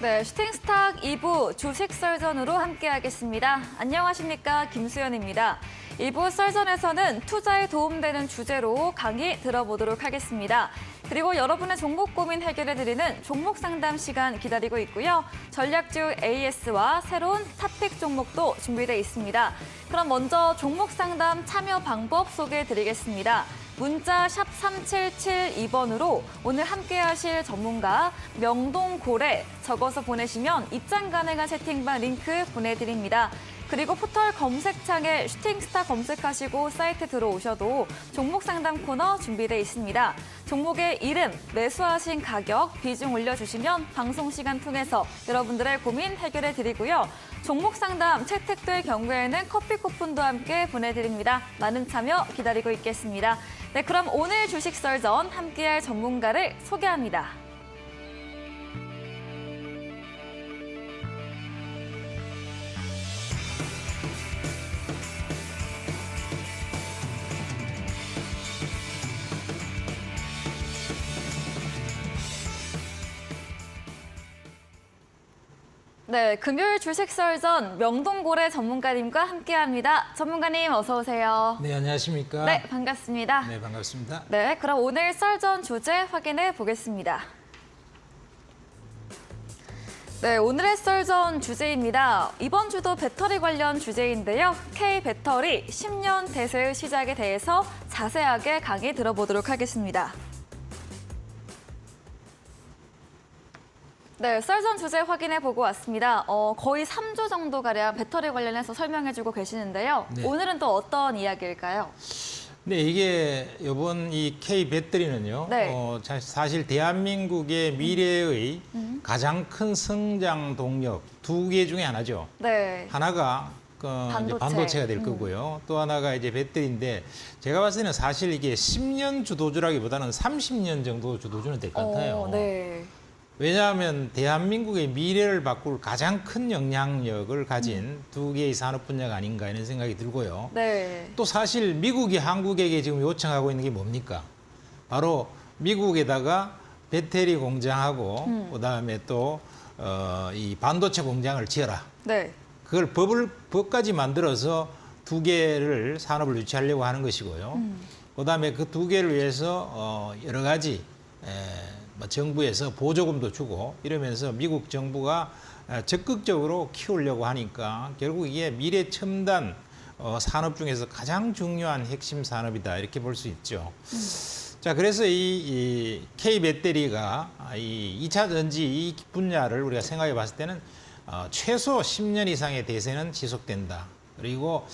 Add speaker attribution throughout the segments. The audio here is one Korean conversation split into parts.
Speaker 1: 네, 슈팅스탁 2부 주식 썰전으로 함께하겠습니다. 안녕하십니까, 김수연입니다. 2부 썰전에서는 투자에 도움되는 주제로 강의 들어보도록 하겠습니다. 그리고 여러분의 종목 고민 해결해드리는 종목 상담 시간 기다리고 있고요. 전략주 AS와 새로운 탑픽 종목도 준비되어 있습니다. 그럼 먼저 종목 상담 참여 방법 소개해드리겠습니다. 문자 샵 3772번으로 오늘 함께하실 전문가 명동고래 적어서 보내시면 입장 가능한 채팅방 링크 보내드립니다. 그리고 포털 검색창에 슈팅스타 검색하시고 사이트 들어오셔도 종목 상담 코너 준비되어 있습니다. 종목의 이름, 매수하신 가격, 비중 올려주시면 방송 시간 통해서 여러분들의 고민 해결해드리고요. 종목 상담 채택될 경우에는 커피 쿠폰도 함께 보내드립니다. 많은 참여 기다리고 있겠습니다. 네, 그럼 오늘 주식 썰전 함께할 전문가를 소개합니다. 네, 금요일 주식 썰전 명동고래 전문가님과 함께합니다. 전문가님 어서 오세요.
Speaker 2: 네, 안녕하십니까?
Speaker 1: 네, 반갑습니다.
Speaker 2: 네, 반갑습니다.
Speaker 1: 네, 그럼 오늘 썰전 주제 확인해 보겠습니다. 네, 오늘의 썰전 주제입니다. 이번 주도 배터리 관련 주제인데요. K배터리 10년 대세의 시작에 대해서 자세하게 강의 들어보도록 하겠습니다. 네, 썰전 주제 확인해보고 왔습니다. 거의 3주 정도가량 배터리 관련해서 설명해주고 계시는데요.
Speaker 2: 네.
Speaker 1: 오늘은 또 어떤 이야기일까요?
Speaker 2: 네, 이게 이번 이 K 배터리는요.
Speaker 1: 네.
Speaker 2: 사실 대한민국의 미래의 가장 큰 성장 동력 두 개 중에 하나죠.
Speaker 1: 네.
Speaker 2: 하나가 이제 반도체가 될 거고요. 또 하나가 이제 배터리인데 제가 봤을 때는 사실 이게 10년 주도주라기보다는 30년 정도 주도주는 될 것 같아요.
Speaker 1: 네.
Speaker 2: 왜냐하면 대한민국의 미래를 바꿀 가장 큰 영향력을 가진 두 개의 산업 분야가 아닌가 이런 생각이 들고요.
Speaker 1: 네.
Speaker 2: 또 사실 미국이 한국에게 지금 요청하고 있는 게 뭡니까? 바로 미국에다가 배터리 공장하고 그다음에 또 이 반도체 공장을 지어라.
Speaker 1: 네.
Speaker 2: 그걸 법까지 만들어서 두 개를 산업을 유치하려고 하는 것이고요. 그다음에 그 두 개를 위해서 여러 가지 정부에서 보조금도 주고 이러면서 미국 정부가 적극적으로 키우려고 하니까 결국 이게 미래 첨단 산업 중에서 가장 중요한 핵심 산업이다 이렇게 볼 수 있죠. 자, 그래서 이 K 배터리가 이 2차 전지 이 분야를 우리가 생각해 봤을 때는 최소 10년 이상의 대세는 지속된다. 그리고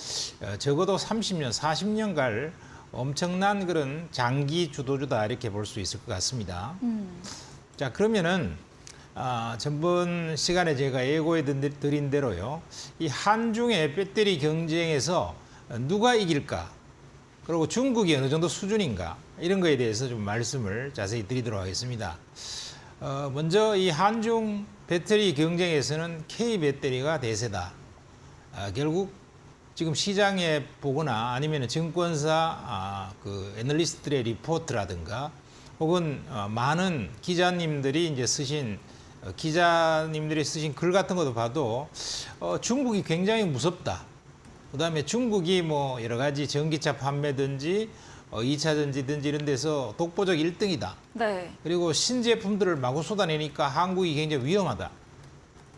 Speaker 2: 적어도 30년, 40년 갈 엄청난 그런 장기 주도주다 이렇게 볼 수 있을 것 같습니다. 자, 그러면은 전번 시간에 제가 예고해 드린 대로요. 이 한중의 배터리 경쟁에서 누가 이길까? 그리고 중국이 어느 정도 수준인가? 이런 거에 대해서 좀 말씀을 자세히 드리도록 하겠습니다. 먼저 이 한중 배터리 경쟁에서는 K 배터리가 대세다. 결국 지금 시장에 보거나 아니면 증권사 그 애널리스트들의 리포트라든가 혹은 많은 기자님들이 이제 쓰신 기자님들이 쓰신 글 같은 것도 봐도 중국이 굉장히 무섭다. 그다음에 중국이 뭐 여러 가지 전기차 판매든지 2차 전지든지 이런 데서 독보적 1등이다.
Speaker 1: 네.
Speaker 2: 그리고 신제품들을 마구 쏟아내니까 한국이 굉장히 위험하다.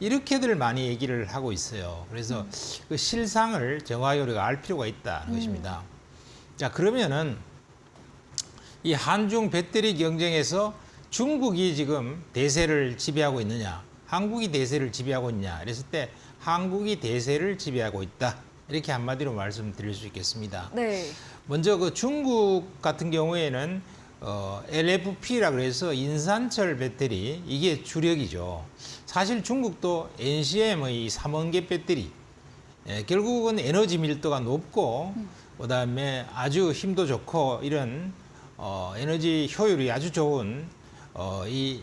Speaker 2: 이렇게들 많이 얘기를 하고 있어요. 그래서 그 실상을 정확하게 우리가 알 필요가 있다는 것입니다. 자, 그러면은 이 한중 배터리 경쟁에서 중국이 지금 대세를 지배하고 있느냐, 한국이 대세를 지배하고 있냐, 이랬을 때 한국이 대세를 지배하고 있다. 이렇게 한마디로 말씀드릴 수 있겠습니다.
Speaker 1: 네.
Speaker 2: 먼저 그 중국 같은 경우에는 LFP라 그래서 인산철 배터리 이게 주력이죠. 사실 중국도 NCM의 삼원계 배터리 결국은 에너지 밀도가 높고 그다음에 아주 힘도 좋고 이런 에너지 효율이 아주 좋은 이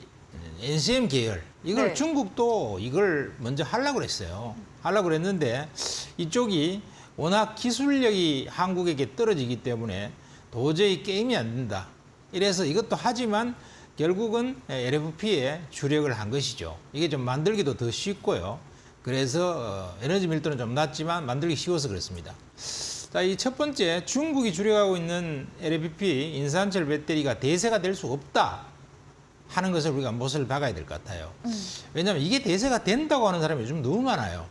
Speaker 2: NCM 계열 이걸
Speaker 1: 네.
Speaker 2: 중국도 이걸 먼저 하려고 그랬어요. 하려고 그랬는데 이쪽이 워낙 기술력이 한국에게 떨어지기 때문에 도저히 게임이 안 된다. 이래서 이것도 하지만 결국은 LFP에 주력을 한 것이죠. 이게 좀 만들기도 더 쉽고요. 그래서 에너지 밀도는 좀 낮지만 만들기 쉬워서 그렇습니다. 자, 이 첫 번째, 중국이 주력하고 있는 LFP 인산철 배터리가 대세가 될 수 없다 하는 것을 우리가 못을 박아야 될 것 같아요. 왜냐하면 이게 대세가 된다고 하는 사람이 요즘 너무 많아요.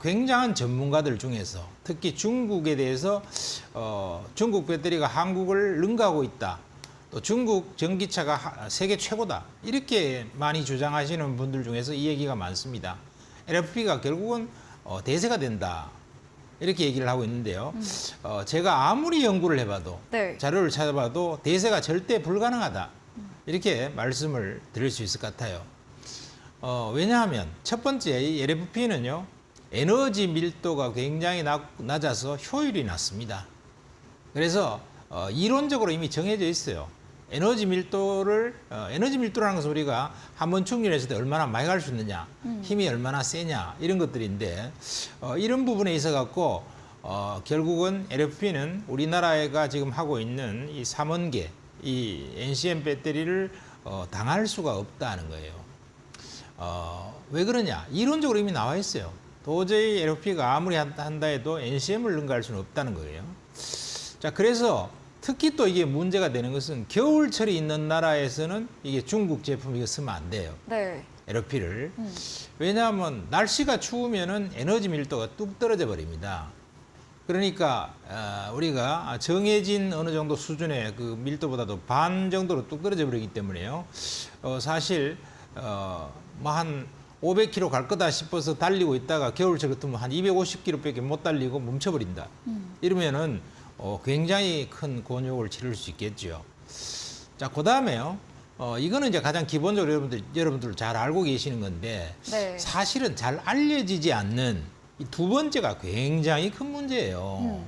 Speaker 2: 굉장한 전문가들 중에서 특히 중국에 대해서 중국 배터리가 한국을 능가하고 있다. 또 중국 전기차가 세계 최고다. 이렇게 많이 주장하시는 분들 중에서 이 얘기가 많습니다. LFP가 결국은 대세가 된다. 이렇게 얘기를 하고 있는데요. 제가 아무리 연구를 해봐도
Speaker 1: 네.
Speaker 2: 자료를 찾아봐도 대세가 절대 불가능하다. 이렇게 말씀을 드릴 수 있을 것 같아요. 왜냐하면 첫 번째 이 LFP는요. 에너지 밀도가 굉장히 낮아서 효율이 낮습니다. 그래서 이론적으로 이미 정해져 있어요. 에너지 밀도라는 것은 우리가 한번 충전했을 때 얼마나 많이 갈 수 있느냐, 힘이 얼마나 세냐 이런 것들인데 이런 부분에 있어 갖고 결국은 LFP는 우리나라가 지금 하고 있는 이 3원계 이 NCM 배터리를 당할 수가 없다는 거예요. 왜 그러냐? 이론적으로 이미 나와 있어요. 도저히 LFP가 아무리 한다 해도 NCM을 능가할 수는 없다는 거예요. 자, 그래서 특히 또 이게 문제가 되는 것은 겨울철이 있는 나라에서는 이게 중국 제품 이거 쓰면 안 돼요.
Speaker 1: 네.
Speaker 2: LFP를. 왜냐하면 날씨가 추우면은 에너지 밀도가 뚝 떨어져 버립니다. 그러니까 우리가 정해진 어느 정도 수준의 그 밀도보다도 반 정도로 뚝 떨어져 버리기 때문에요. 사실 뭐 한 500km 갈 거다 싶어서 달리고 있다가 겨울철 같으면 한 250km밖에 못 달리고 멈춰버린다. 이러면은 굉장히 큰 곤욕을 치를 수 있겠죠. 자, 그 다음에요. 이거는 이제 가장 기본적으로 여러분들 잘 알고 계시는 건데
Speaker 1: 네.
Speaker 2: 사실은 잘 알려지지 않는 이 두 번째가 굉장히 큰 문제예요.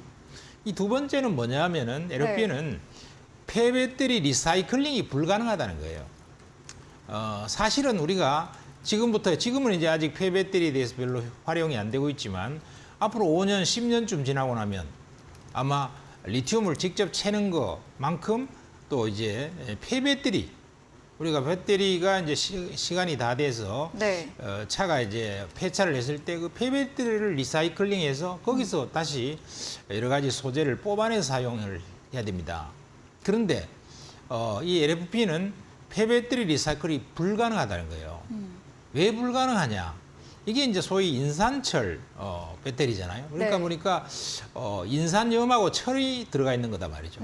Speaker 2: 이 두 번째는 뭐냐면은 LFP는 폐배터리 리사이클링이 불가능하다는 거예요. 사실은 우리가 지금은 이제 아직 폐배터리에 대해서 별로 활용이 안 되고 있지만 앞으로 5년, 10년쯤 지나고 나면 아마 리튬을 직접 채는 것만큼 또 이제 폐배터리 우리가 배터리가 이제 시간이 다 돼서
Speaker 1: 네.
Speaker 2: 차가 이제 폐차를 했을 때 그 폐배터리를 리사이클링해서 거기서 다시 여러 가지 소재를 뽑아내서 사용을 해야 됩니다. 그런데 이 LFP는 폐배터리 리사이클이 불가능하다는 거예요. 왜 불가능하냐? 이게 이제 소위 인산철 배터리잖아요. 그러니까
Speaker 1: 네.
Speaker 2: 보니까 인산염하고 철이 들어가 있는 거다 말이죠.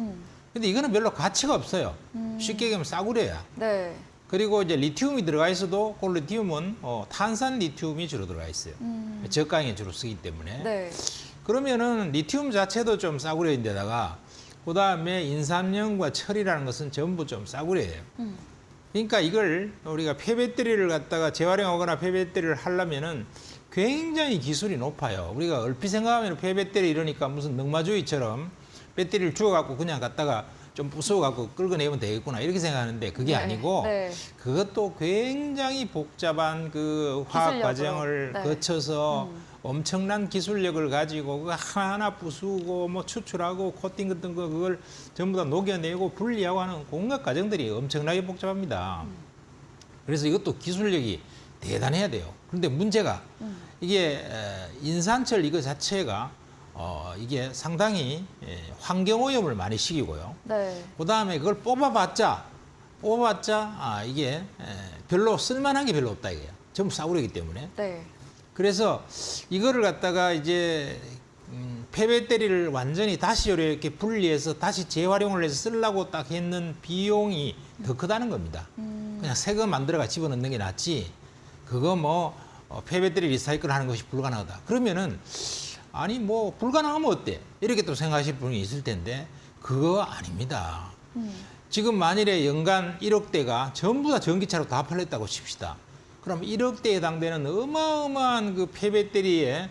Speaker 2: 근데 이거는 별로 가치가 없어요. 쉽게 얘기하면 싸구려야.
Speaker 1: 네.
Speaker 2: 그리고 이제 리튬이 들어가 있어도 그 리튬은 탄산 리튬이 주로 들어가 있어요. 저가에 주로 쓰기 때문에.
Speaker 1: 네.
Speaker 2: 그러면은 리튬 자체도 좀 싸구려인데다가 그다음에 인산염과 철이라는 것은 전부 좀 싸구려예요. 그러니까 이걸 우리가 폐배터리를 갖다가 재활용하거나 폐배터리를 하려면은 굉장히 기술이 높아요. 우리가 얼핏 생각하면 폐배터리 이러니까 무슨 능마주이처럼 배터리를 주워갖고 그냥 갖다가 좀 부숴갖고 끌어내면 되겠구나 이렇게 생각하는데 그게
Speaker 1: 네.
Speaker 2: 아니고
Speaker 1: 네.
Speaker 2: 그것도 굉장히 복잡한 그 화학
Speaker 1: 기술력으로.
Speaker 2: 과정을
Speaker 1: 네.
Speaker 2: 거쳐서 엄청난 기술력을 가지고 그거 하나하나 부수고 뭐 추출하고 코팅 같은 거 그걸 전부 다 녹여내고 분리하고 하는 온갖 과정들이 엄청나게 복잡합니다. 그래서 이것도 기술력이 대단해야 돼요. 그런데 문제가 이게 인산철 이거 자체가 이게 상당히 환경오염을 많이 시키고요.
Speaker 1: 네.
Speaker 2: 그다음에 그걸 뽑아봤자 이게 별로 쓸만한 게 별로 없다 이게요. 전부 싸구려기 때문에.
Speaker 1: 네.
Speaker 2: 그래서 이거를 갖다가 이제 폐배터리를 완전히 다시 이렇게 분리해서 다시 재활용을 해서 쓰려고 딱 했는 비용이 더 크다는 겁니다. 그냥 새 거 만들어가 집어넣는 게 낫지. 그거 뭐 폐배터리 리사이클 하는 것이 불가능하다. 그러면은 아니 뭐 불가능하면 어때? 이렇게 또 생각하실 분이 있을 텐데 그거 아닙니다. 지금 만일에 연간 1억 대가 전부 다 전기차로 다 팔렸다고 칩시다. 그럼 1억 대에 해당되는 어마어마한 그 폐배터리에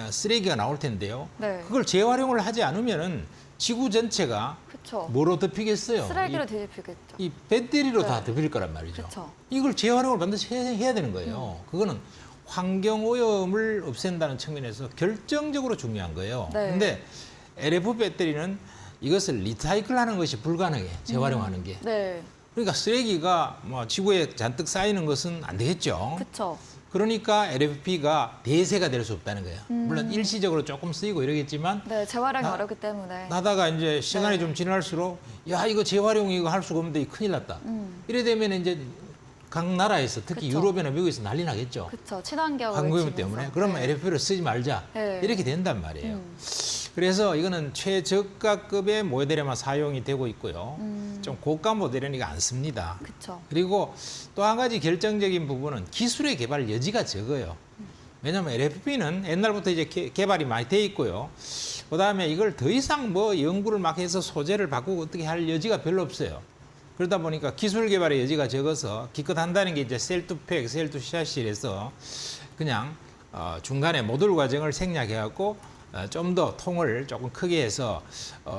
Speaker 2: 쓰레기가 나올 텐데요.
Speaker 1: 네.
Speaker 2: 그걸 재활용을 하지 않으면은 지구 전체가
Speaker 1: 그렇죠.
Speaker 2: 뭐로 덮이겠어요?
Speaker 1: 쓰레기로 뒤집히겠죠.
Speaker 2: 이 배터리로
Speaker 1: 네.
Speaker 2: 다 덮일 거란 말이죠.
Speaker 1: 그쵸.
Speaker 2: 이걸 재활용을 반드시 해야 되는 거예요. 그거는 환경 오염을 없앤다는 측면에서 결정적으로 중요한 거예요.
Speaker 1: 네.
Speaker 2: 근데 LF 배터리는 이것을 리사이클하는 것이 불가능해. 재활용하는 게.
Speaker 1: 네.
Speaker 2: 그러니까 쓰레기가 뭐 지구에 잔뜩 쌓이는 것은 안 되겠죠.
Speaker 1: 그렇죠.
Speaker 2: 그러니까 LFP가 대세가 될 수 없다는 거예요. 물론 일시적으로 조금 쓰이고 이러겠지만
Speaker 1: 네, 재활용이 어렵기 때문에.
Speaker 2: 하다가 이제 시간이
Speaker 1: 네.
Speaker 2: 좀 지날수록 야 이거 재활용 이거 할 수가 없는데 큰일 났다. 이래 되면 이제 각 나라에서 특히
Speaker 1: 그쵸.
Speaker 2: 유럽이나 미국에서 난리 나겠죠.
Speaker 1: 그렇죠. 친환경을
Speaker 2: 환경오염
Speaker 1: 지면서.
Speaker 2: 때문에. 그러면
Speaker 1: 네.
Speaker 2: LFP를 쓰지 말자.
Speaker 1: 네.
Speaker 2: 이렇게 된단 말이에요. 그래서 이거는 최저가급의 모델에만 사용이 되고 있고요. 좀 고가 모델은 이거 안 씁니다.
Speaker 1: 그렇죠.
Speaker 2: 그리고 또 한 가지 결정적인 부분은 기술의 개발 여지가 적어요. 왜냐하면 LFP는 옛날부터 이제 개발이 많이 돼 있고요. 그다음에 이걸 더 이상 뭐 연구를 막 해서 소재를 바꾸고 어떻게 할 여지가 별로 없어요. 그러다 보니까 기술 개발의 여지가 적어서 기껏 한다는 게 이제 셀2팩, 셀2샷실에서 그냥 중간에 모듈 과정을 생략해갖고 좀 더 통을 조금 크게 해서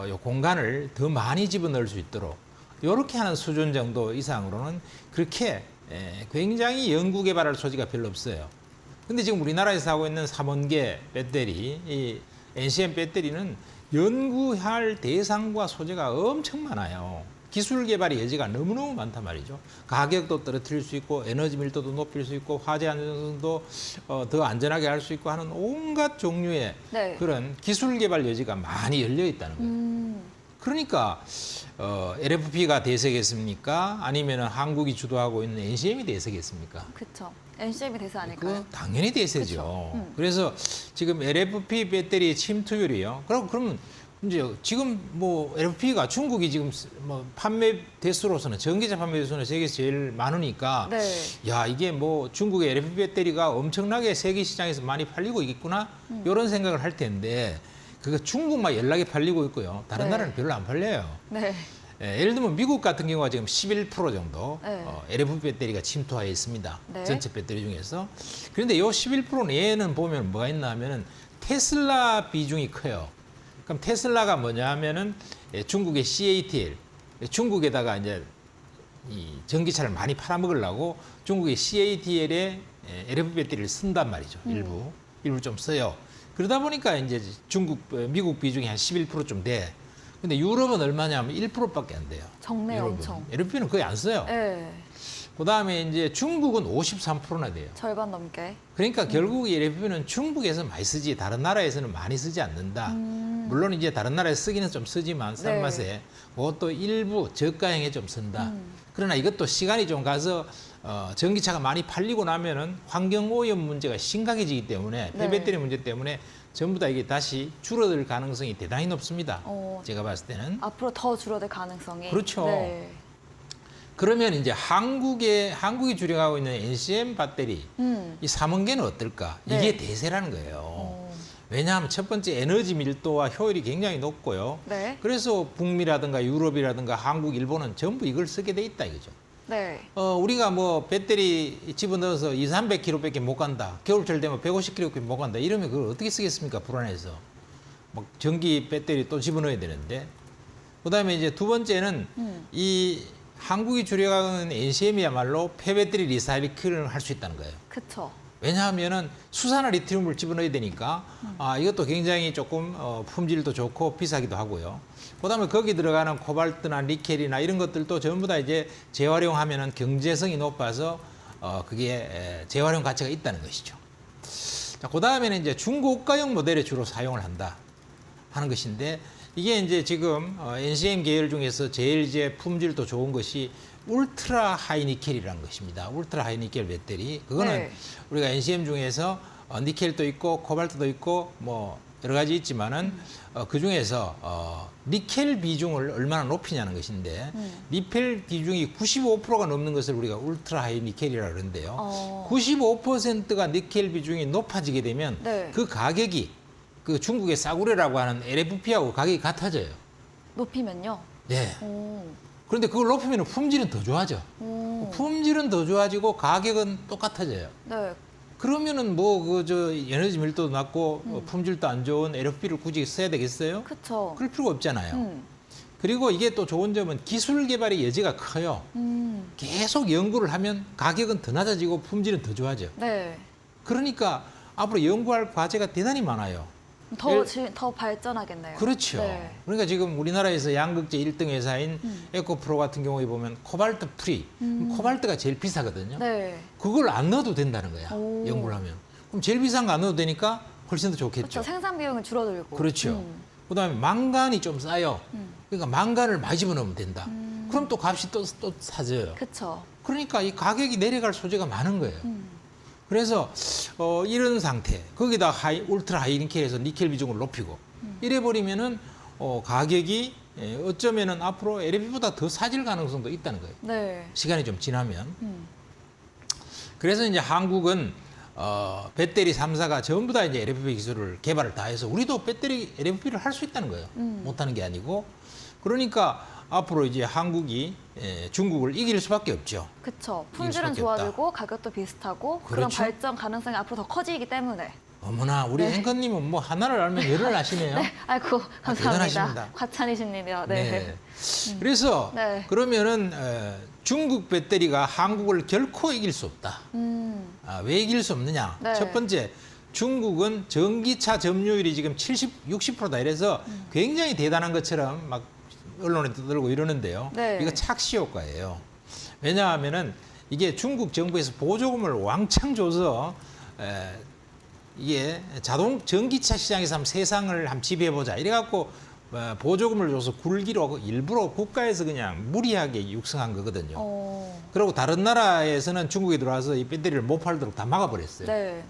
Speaker 2: 요 공간을 더 많이 집어넣을 수 있도록 이렇게 하는 수준 정도 이상으로는 그렇게 굉장히 연구 개발할 소지가 별로 없어요. 근데 지금 우리나라에서 하고 있는 3원계 배터리, 이 NCM 배터리는 연구할 대상과 소재가 엄청 많아요. 기술 개발의 여지가 너무너무 많단 말이죠. 가격도 떨어뜨릴 수 있고 에너지 밀도도 높일 수 있고 화재 안전성도 더 안전하게 할 수 있고 하는 온갖 종류의
Speaker 1: 네.
Speaker 2: 그런 기술 개발 여지가 많이 열려 있다는 거예요. 그러니까 LFP가 대세겠습니까? 아니면 한국이 주도하고 있는 NCM이 대세겠습니까?
Speaker 1: 그렇죠. NCM이 대세 아닐까요?
Speaker 2: 그 당연히 대세죠. 그래서 지금 LFP 배터리 침투율이요. 그러면 이제 지금 뭐 LFP가 중국이 지금 뭐 판매 대수로서는 전기차 판매 대수는 세계에서 제일 많으니까
Speaker 1: 네.
Speaker 2: 야 이게 뭐 중국의 LFP 배터리가 엄청나게 세계 시장에서 많이 팔리고 있겠구나 이런 생각을 할 텐데 그거 중국만 연락이 팔리고 있고요. 다른
Speaker 1: 네.
Speaker 2: 나라는 별로 안 팔려요.
Speaker 1: 네.
Speaker 2: 예를 들면 미국 같은 경우가 지금 11% 정도
Speaker 1: 네.
Speaker 2: LFP 배터리가 침투하여 있습니다.
Speaker 1: 네.
Speaker 2: 전체 배터리 중에서. 그런데 이 11% 내에는 보면 뭐가 있나 하면은 테슬라 비중이 커요. 그럼 테슬라가 뭐냐 하면은 중국의 CATL, 중국에다가 이제 이 전기차를 많이 팔아먹으려고 중국의 CATL에 LFP 배터리를 쓴단 말이죠. 일부 좀 써요. 그러다 보니까 이제 미국 비중이 한 11%좀 돼. 근데 유럽은 얼마냐면 1%밖에 안 돼요.
Speaker 1: 적네요,
Speaker 2: 유럽은.
Speaker 1: 엄청.
Speaker 2: LFP는 거의 안 써요.
Speaker 1: 네.
Speaker 2: 그다음에 이제 중국은 53%나 돼요.
Speaker 1: 절반 넘게.
Speaker 2: 그러니까 결국 이 LFP는 중국에서 많이 쓰지 다른 나라에서는 많이 쓰지 않는다. 물론 이제 다른 나라에서 쓰기는 좀 쓰지만 싼
Speaker 1: 네.
Speaker 2: 맛에 그것도 일부 저가형에 좀 쓴다. 그러나 이것도 시간이 좀 가서 전기차가 많이 팔리고 나면은 환경오염 문제가 심각해지기 때문에
Speaker 1: 네.
Speaker 2: 폐배터리 문제 때문에 전부 다 이게 다시 줄어들 가능성이 대단히 높습니다. 제가 봤을 때는.
Speaker 1: 앞으로 더 줄어들 가능성이.
Speaker 2: 그렇죠.
Speaker 1: 네.
Speaker 2: 그러면 이제 한국이 주력하고 있는 NCM 배터리 이 3원계는 어떨까?
Speaker 1: 네.
Speaker 2: 이게 대세라는 거예요. 왜냐하면 첫 번째 에너지 밀도와 효율이 굉장히 높고요.
Speaker 1: 네.
Speaker 2: 그래서 북미라든가 유럽이라든가 한국, 일본은 전부 이걸 쓰게 돼 있다 이거죠.
Speaker 1: 네.
Speaker 2: 우리가 뭐 배터리 집어넣어서 200-300km밖에 못 간다. 겨울철 되면 150km밖에 못 간다. 이러면 그걸 어떻게 쓰겠습니까? 불안해서. 막 전기 배터리 또 집어넣어야 되는데. 그다음에 이제 두 번째는 이 한국이 주력하는 NCM이야말로 폐배터리 리사이클을 할 수 있다는 거예요.
Speaker 1: 그렇죠.
Speaker 2: 왜냐하면은 수산화 리튬을 집어넣어야 되니까 이것도 굉장히 조금 품질도 좋고 비싸기도 하고요. 그다음에 거기 들어가는 코발트나 니켈이나 이런 것들도 전부 다 이제 재활용하면은 경제성이 높아서 그게 재활용 가치가 있다는 것이죠. 자, 그다음에는 이제 중고가형 모델에 주로 사용을 한다 하는 것인데 이게 이제 지금 NCM 계열 중에서 제일 이제 품질도 좋은 것이 울트라 하이 니켈이라는 것입니다. 울트라 하이 니켈 배터리. 그거는
Speaker 1: 네.
Speaker 2: 우리가 NCM 중에서 니켈도 있고 코발트도 있고 뭐 여러 가지 있지만은 그 중에서 니켈 비중을 얼마나 높이냐는 것인데 니켈 비중이 95%가 넘는 것을 우리가 울트라 하이 니켈이라 그러는데요. 95%가 니켈 비중이 높아지게 되면
Speaker 1: 네.
Speaker 2: 그 가격이 그 중국의 싸구려라고 하는 LFP하고 가격이 같아져요.
Speaker 1: 높이면요.
Speaker 2: 네.
Speaker 1: 오.
Speaker 2: 그런데 그걸 높이면 품질은 더 좋아져.
Speaker 1: 오.
Speaker 2: 품질은 더 좋아지고 가격은 똑같아져요.
Speaker 1: 네.
Speaker 2: 그러면은 뭐 그 저 에너지 밀도도 낮고 품질도 안 좋은 LFP를 굳이 써야 되겠어요?
Speaker 1: 그렇죠.
Speaker 2: 그럴 필요가 없잖아요. 그리고 이게 또 좋은 점은 기술 개발의 여지가 커요. 계속 연구를 하면 가격은 더 낮아지고 품질은 더 좋아져.
Speaker 1: 네.
Speaker 2: 그러니까 앞으로 연구할 과제가 대단히 많아요.
Speaker 1: 더 발전하겠네요.
Speaker 2: 그렇죠.
Speaker 1: 네.
Speaker 2: 그러니까 지금 우리나라에서 양극재 1등 회사인 에코프로 같은 경우에 보면 코발트 프리, 코발트가 제일 비싸거든요.
Speaker 1: 네.
Speaker 2: 그걸 안 넣어도 된다는 거야.
Speaker 1: 오.
Speaker 2: 연구를 하면. 그럼 제일 비싼 거 안 넣어도 되니까 훨씬 더 좋겠죠.
Speaker 1: 그렇죠. 생산 비용이 줄어들고.
Speaker 2: 그렇죠. 그다음에 망간이 좀 싸요. 그러니까 망간을 많이 집어넣으면 된다. 그럼 또 값이 또 싸져요.
Speaker 1: 그렇죠.
Speaker 2: 그러니까 이 가격이 내려갈 소재가 많은 거예요. 그래서 이런 상태, 거기다 울트라 하이니켈에서 니켈 비중을 높이고 이래 버리면은 가격이 어쩌면은 앞으로 LFP보다 더 싸질 가능성도 있다는 거예요.
Speaker 1: 네.
Speaker 2: 시간이 좀 지나면. 그래서 이제 한국은 배터리 3사가 전부 다 이제 LFP 기술을 개발을 다 해서 우리도 배터리 LFP를 할 수 있다는 거예요. 못하는 게 아니고. 그러니까 앞으로 이제 한국이 중국을 이길 수밖에 없죠.
Speaker 1: 그렇죠.
Speaker 2: 이길
Speaker 1: 품질은
Speaker 2: 수밖에
Speaker 1: 좋아지고 가격도 비슷하고 그런
Speaker 2: 그렇죠.
Speaker 1: 발전 가능성이 앞으로 더 커지기 때문에.
Speaker 2: 어머나 우리
Speaker 1: 네.
Speaker 2: 앵커님은 뭐 하나를 알면 열을 아시네요.
Speaker 1: 네. 아이고 감사합니다.
Speaker 2: 대단하십니다.
Speaker 1: 과찬이십니다. 네.
Speaker 2: 네. 그래서
Speaker 1: 네.
Speaker 2: 그러면은 중국 배터리가 한국을 결코 이길 수 없다. 왜 이길 수 없느냐?
Speaker 1: 네.
Speaker 2: 첫 번째, 중국은 전기차 점유율이 지금 60%다 이래서 굉장히 대단한 것처럼 막 언론에 떠들고 이러는데요.
Speaker 1: 네.
Speaker 2: 이거 착시 효과예요. 왜냐하면은 이게 중국 정부에서 보조금을 왕창 줘서 이게 전기차 시장에서 한번 세상을 한번 지배해보자 이래갖고 보조금을 줘서 굴기로 일부러 국가에서 그냥 무리하게 육성한 거거든요. 그리고 다른 나라에서는 중국에 들어와서 이 배터리를 못 팔도록 다 막아버렸어요.
Speaker 1: 네.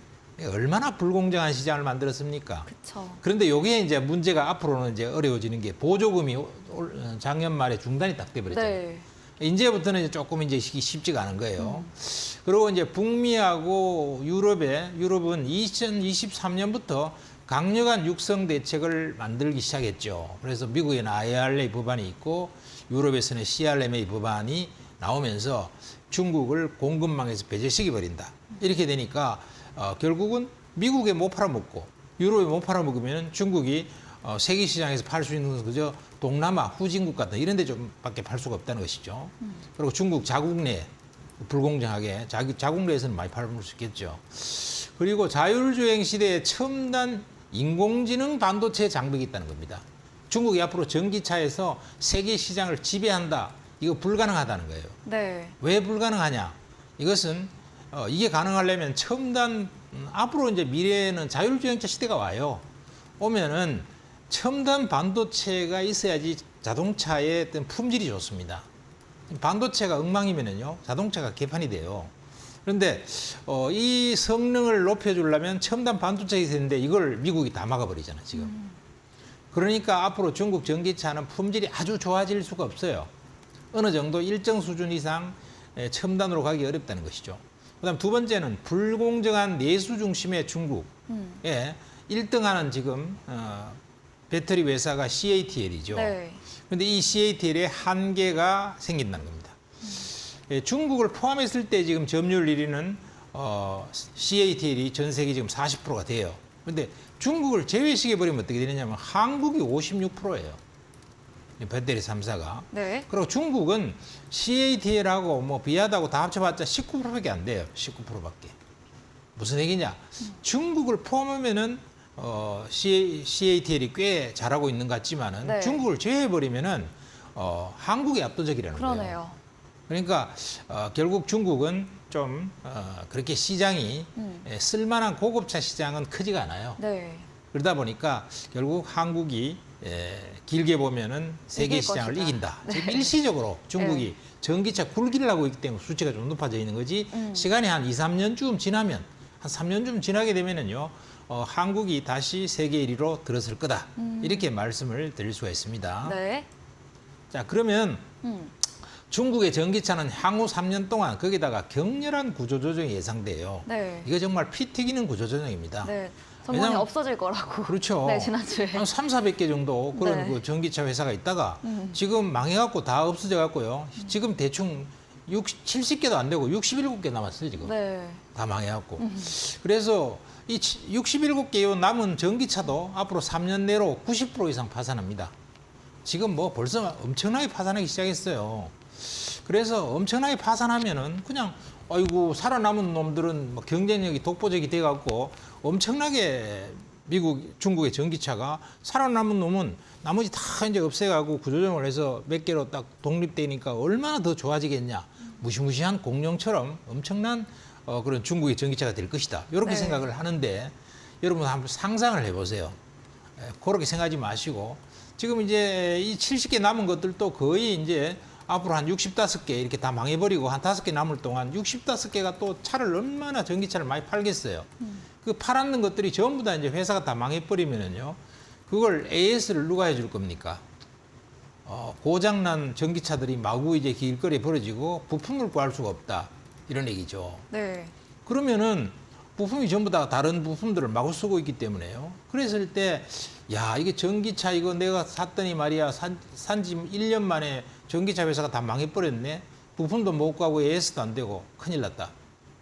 Speaker 2: 얼마나 불공정한 시장을 만들었습니까?
Speaker 1: 그렇죠.
Speaker 2: 그런데 여기에 이제 문제가 앞으로는 이제 어려워지는 게 보조금이 작년 말에 중단이 딱 돼버렸잖아요.
Speaker 1: 네.
Speaker 2: 이제부터는 이제 조금 이제 쉽지가 않은 거예요. 그리고 이제 북미하고 유럽은 2023년부터 강력한 육성 대책을 만들기 시작했죠. 그래서 미국에는 IRA 법안이 있고 유럽에서는 CRMA 법안이 나오면서 중국을 공급망에서 배제시켜 버린다. 이렇게 되니까 결국은 미국에 못 팔아먹고 유럽에 못 팔아먹으면 중국이 세계 시장에서 팔 수 있는 것은 그저 동남아 후진국 같은 이런 데 좀밖에 팔 수가 없다는 것이죠. 그리고 중국 자국 내 불공정하게 자국 내에서는 많이 팔을 수 있겠죠. 그리고 자율주행 시대에 첨단 인공지능 반도체 장벽이 있다는 겁니다. 중국이 앞으로 전기차에서 세계 시장을 지배한다. 이거 불가능하다는 거예요.
Speaker 1: 네.
Speaker 2: 왜 불가능하냐? 이것은 이게 가능하려면 첨단 앞으로 이제 미래에는 자율주행차 시대가 와요. 오면은 첨단 반도체가 있어야지 자동차의 어떤 품질이 좋습니다. 반도체가 엉망이면은요 자동차가 개판이 돼요. 그런데 이 성능을 높여주려면 첨단 반도체가 있어야 되는데 이걸 미국이 다 막아버리잖아 지금. 그러니까 앞으로 중국 전기차는 품질이 아주 좋아질 수가 없어요. 어느 정도 일정 수준 이상 첨단으로 가기 어렵다는 것이죠. 그다음 두 번째는 불공정한 내수 중심의 중국에 1등하는 지금 배터리 회사가 CATL이죠.
Speaker 1: 네.
Speaker 2: 그런데 이 CATL에 한계가 생긴다는 겁니다. 중국을 포함했을 때 지금 점유율 1위는 CATL이 전 세계 지금 40%가 돼요. 그런데 중국을 제외시켜버리면 어떻게 되느냐면 한국이 56%예요. 배터리 3사가.
Speaker 1: 네.
Speaker 2: 그리고 중국은 CATL하고 뭐 비하다고 다 합쳐봤자 19%밖에 안 돼요. 19%밖에. 무슨 얘기냐? 중국을 포함하면은 CATL이 꽤 잘하고 있는 것 같지만은
Speaker 1: 네.
Speaker 2: 중국을 제외해버리면은 한국이 압도적이라는 거예요.
Speaker 1: 그러네요.
Speaker 2: 그러니까 결국 중국은 좀 그렇게 시장이 쓸만한 고급차 시장은 크지가 않아요.
Speaker 1: 네.
Speaker 2: 그러다 보니까 결국 한국이 길게 보면은 세계
Speaker 1: 이길
Speaker 2: 시장을
Speaker 1: 것이다.
Speaker 2: 이긴다.
Speaker 1: 네.
Speaker 2: 지금 일시적으로 중국이 전기차 굴기를 하고 있기 때문에 수치가 좀 높아져 있는 거지. 시간이 한 2, 3년쯤 지나면 한 3년쯤 지나게 되면은요. 한국이 다시 세계 1위로 들어설 거다. 이렇게 말씀을 드릴 수가 있습니다.
Speaker 1: 네.
Speaker 2: 자, 그러면 중국의 전기차는 향후 3년 동안 거기다가 격렬한 구조조정이 예상돼요.
Speaker 1: 네.
Speaker 2: 이거 정말 피 튀기는 구조조정입니다.
Speaker 1: 네. 전망이
Speaker 2: 왜냐면-
Speaker 1: 없어질 거라고.
Speaker 2: 그렇죠.
Speaker 1: 네, 지난주에.
Speaker 2: 한 3, 400개 정도 그런
Speaker 1: 네.
Speaker 2: 그 전기차 회사가 있다가 지금 망해갖고 다 없어져갖고요. 지금 대충 70개도 안 되고 67개 남았어요, 지금.
Speaker 1: 네.
Speaker 2: 다 망해갖고. 그래서 이 67개의 남은 전기차도 앞으로 3년 내로 90% 이상 파산합니다. 지금 뭐 벌써 엄청나게 파산하기 시작했어요. 그래서 엄청나게 파산하면은 그냥 아이고 살아남은 놈들은 뭐 경쟁력이 독보적이 돼갖고 엄청나게 미국, 중국의 전기차가 살아남은 놈은 나머지 다 이제 없애가고 구조조정을 해서 몇 개로 딱 독립되니까 얼마나 더 좋아지겠냐. 무시무시한 공룡처럼 엄청난 그런 중국의 전기차가 될 것이다. 이렇게
Speaker 1: 네.
Speaker 2: 생각을 하는데 여러분 한번 상상을 해보세요. 그렇게 생각하지 마시고 지금 이제 이 70개 남은 것들도 거의 이제 앞으로 한 65개 이렇게 다 망해버리고 한 5개 남을 동안 65개가 또 차를 얼마나 전기차를 많이 팔겠어요. 그 팔았는 것들이 전부 다 이제 회사가 다 망해버리면은요. 그걸 AS를 누가 해줄 겁니까? 고장난 전기차들이 마구 이제 길거리에 벌어지고 부품을 구할 수가 없다. 이런 얘기죠.
Speaker 1: 네.
Speaker 2: 그러면은 부품이 전부 다 다른 부품들을 마구 쓰고 있기 때문에요. 그랬을 때, 야, 이게 전기차 이거 내가 샀더니 말이야, 산지 1년 만에 전기차 회사가 다 망해버렸네. 부품도 못 가고 AS도 안 되고 큰일 났다.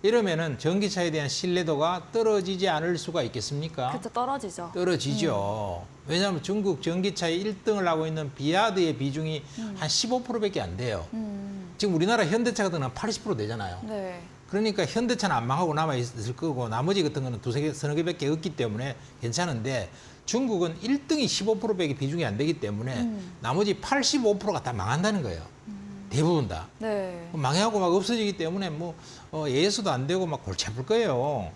Speaker 2: 이러면은 전기차에 대한 신뢰도가 떨어지지 않을 수가 있겠습니까?
Speaker 1: 그렇죠. 떨어지죠.
Speaker 2: 떨어지죠. 왜냐하면 중국 전기차의 1등을 하고 있는 비아드의 비중이 한 15%밖에 안 돼요. 지금 우리나라 현대차 같은 거는 80% 되잖아요.
Speaker 1: 네.
Speaker 2: 그러니까 현대차는 안 망하고 남아있을 거고 나머지 같은 거는 두세 개, 서너 개밖에 없기 때문에 괜찮은데 중국은 1등이 15%밖에 비중이 안 되기 때문에 나머지 85%가 다 망한다는 거예요. 대부분 다.
Speaker 1: 네.
Speaker 2: 망해하고 막 없어지기 때문에 뭐 예수도 안 되고 막 골치 아플 거예요.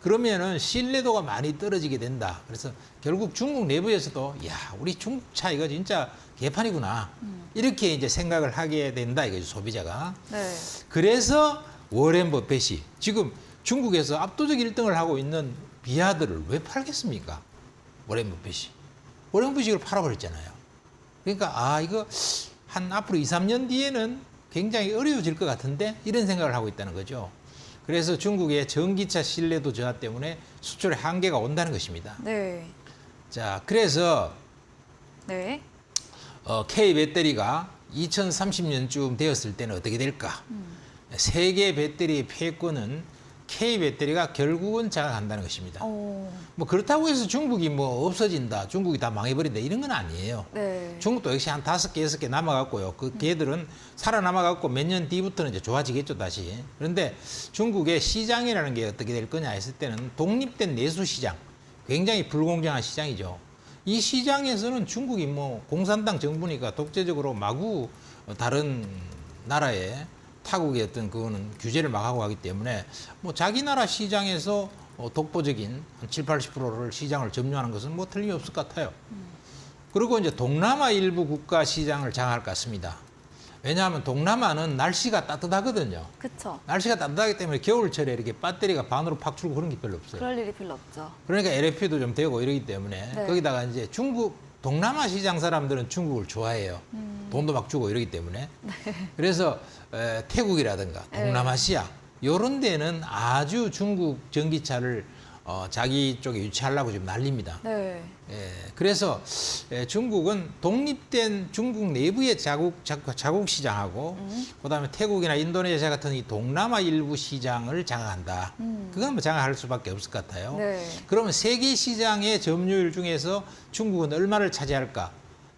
Speaker 2: 그러면은 신뢰도가 많이 떨어지게 된다. 그래서 결국 중국 내부에서도 야, 우리 중국차 이거 진짜 개판이구나. 이렇게 이제 생각을 하게 된다 이거죠, 소비자가.
Speaker 1: 네.
Speaker 2: 그래서 워렌 버핏이 지금 중국에서 압도적 1등을 하고 있는 비아드를 왜 팔겠습니까? 워렌 버핏이. 워렌 버핏이 이걸 팔아버렸잖아요. 그러니까 이거 한 앞으로 2, 3년 뒤에는 굉장히 어려워질 것 같은데 이런 생각을 하고 있다는 거죠. 그래서 중국의 전기차 신뢰도 저하 때문에 수출에 한계가 온다는 것입니다.
Speaker 1: 네.
Speaker 2: 자, 그래서
Speaker 1: 네.
Speaker 2: K 배터리가 2030년쯤 되었을 때는 어떻게 될까? 세계 배터리의 패권은 K 배터리가 결국은 장악한다는 것입니다. 뭐 그렇다고 해서 중국이 뭐 없어진다, 중국이 다 망해버린다 이런 건 아니에요.
Speaker 1: 네.
Speaker 2: 중국도 역시 한 5개, 6개 남아갖고요. 그 걔들은 살아남아갖고 몇 년 뒤부터는 이제 좋아지겠죠, 다시. 그런데 중국의 시장이라는 게 어떻게 될 거냐 했을 때는 독립된 내수 시장, 굉장히 불공정한 시장이죠. 이 시장에서는 중국이 뭐 공산당 정부니까 독재적으로 마구 다른 나라에 타국의 어떤 그거는 규제를 막 하고 하기 때문에 뭐 자기 나라 시장에서 독보적인 한 7, 80%를 시장을 점유하는 것은 뭐 틀림없을 것 같아요. 그리고 이제 동남아 일부 국가 시장을 장악할 것 같습니다. 왜냐하면 동남아는 날씨가 따뜻하거든요.
Speaker 1: 그렇죠.
Speaker 2: 날씨가 따뜻하기 때문에 겨울철에 이렇게 배터리가 반으로 팍 줄고 그런 게 별로 없어요.
Speaker 1: 그럴 일이 별로 없죠.
Speaker 2: 그러니까 LFP도 좀 되고 이러기 때문에
Speaker 1: 네.
Speaker 2: 거기다가 이제 중국 동남아 시장 사람들은 중국을 좋아해요. 돈도 막 주고 이러기 때문에. 그래서 태국이라든가 동남아시아 이런 데는 아주 중국 전기차를 자기 쪽에 유치하려고 지금 난립니다.
Speaker 1: 네.
Speaker 2: 그래서 중국은 독립된 중국 내부의 자국 시장하고 그다음에 태국이나 인도네시아 같은 이 동남아 일부 시장을 장악한다. 그건 뭐 장악할 수밖에 없을 것 같아요.
Speaker 1: 네.
Speaker 2: 그러면 세계 시장의 점유율 중에서 중국은 얼마를 차지할까?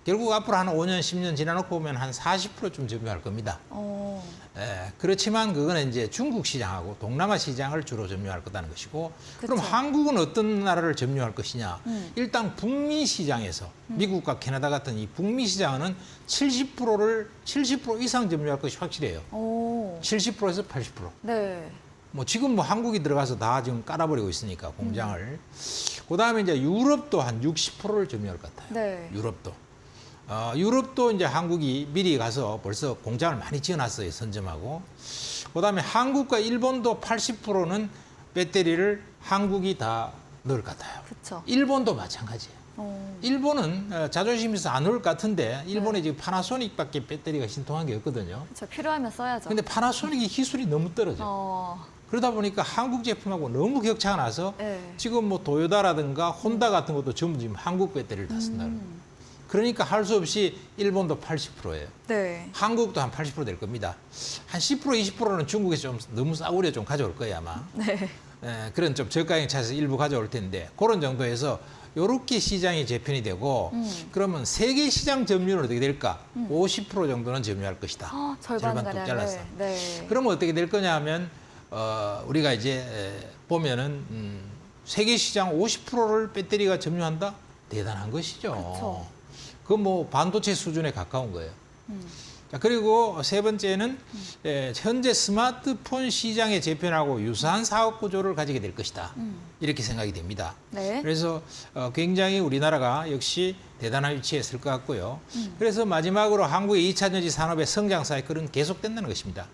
Speaker 2: 결국 앞으로 한 5년, 10년 지나놓고 보면 한 40%좀 점유할 겁니다. 그렇지만 그거는 이제 중국 시장하고 동남아 시장을 주로 점유할 거다는 것이고, 그럼
Speaker 1: 그쵸.
Speaker 2: 한국은 어떤 나라를 점유할 것이냐? 일단 북미 시장에서 미국과 캐나다 같은 이 북미 시장은 70% 이상 점유할 것이 확실해요. 70%에서 80%.
Speaker 1: 네.
Speaker 2: 뭐 지금 뭐 한국이 들어가서 다 지금 깔아버리고 있으니까 공장을. 그다음에 이제 유럽도 한 60%를 점유할 것 같아요.
Speaker 1: 네.
Speaker 2: 유럽도. 유럽도 이제 한국이 미리 가서 벌써 공장을 많이 지어놨어요, 선점하고. 그다음에 한국과 일본도 80%는 배터리를 한국이 다 넣을 것 같아요.
Speaker 1: 그렇죠.
Speaker 2: 일본도 마찬가지예요. 일본은 자존심이 있어서 안 넣을 것 같은데 일본에 지금 파나소닉밖에 배터리가 신통한 게 없거든요.
Speaker 1: 그렇죠. 필요하면 써야죠.
Speaker 2: 근데 파나소닉이 기술이 너무 떨어져요. 그러다 보니까 한국 제품하고 너무 격차가 나서
Speaker 1: 네.
Speaker 2: 지금 뭐 도요타라든가 혼다 같은 것도 전부 지금 한국 배터리를 다 쓴다는 거예요. 그러니까 할 수 없이 일본도 80%예요.
Speaker 1: 네.
Speaker 2: 한국도 한 80% 될 겁니다. 한 10%, 20%는 중국에서 좀 너무 싸구려 좀 가져올 거예요, 아마.
Speaker 1: 네.
Speaker 2: 그런 좀 저가형 차에서 일부 가져올 텐데 그런 정도에서 요렇게 시장이 재편이 되고 그러면 세계 시장 점유율은 어떻게 될까? 50% 정도는 점유할 것이다.
Speaker 1: 절반
Speaker 2: 뚝
Speaker 1: 가량을.
Speaker 2: 잘랐어.
Speaker 1: 네.
Speaker 2: 그러면 어떻게 될 거냐 하면 우리가 이제 보면은 세계 시장 50%를 배터리가 점유한다? 대단한 것이죠.
Speaker 1: 그렇죠.
Speaker 2: 그건 뭐 반도체 수준에 가까운 거예요. 자, 그리고 세 번째는 현재 스마트폰 시장의 재편하고 유사한 사업 구조를 가지게 될 것이다. 이렇게 생각이 됩니다.
Speaker 1: 네.
Speaker 2: 그래서 굉장히 우리나라가 역시 대단한 위치에 있을 것 같고요. 그래서 마지막으로 한국의 2차 전지 산업의 성장 사이클은 계속된다는 것입니다.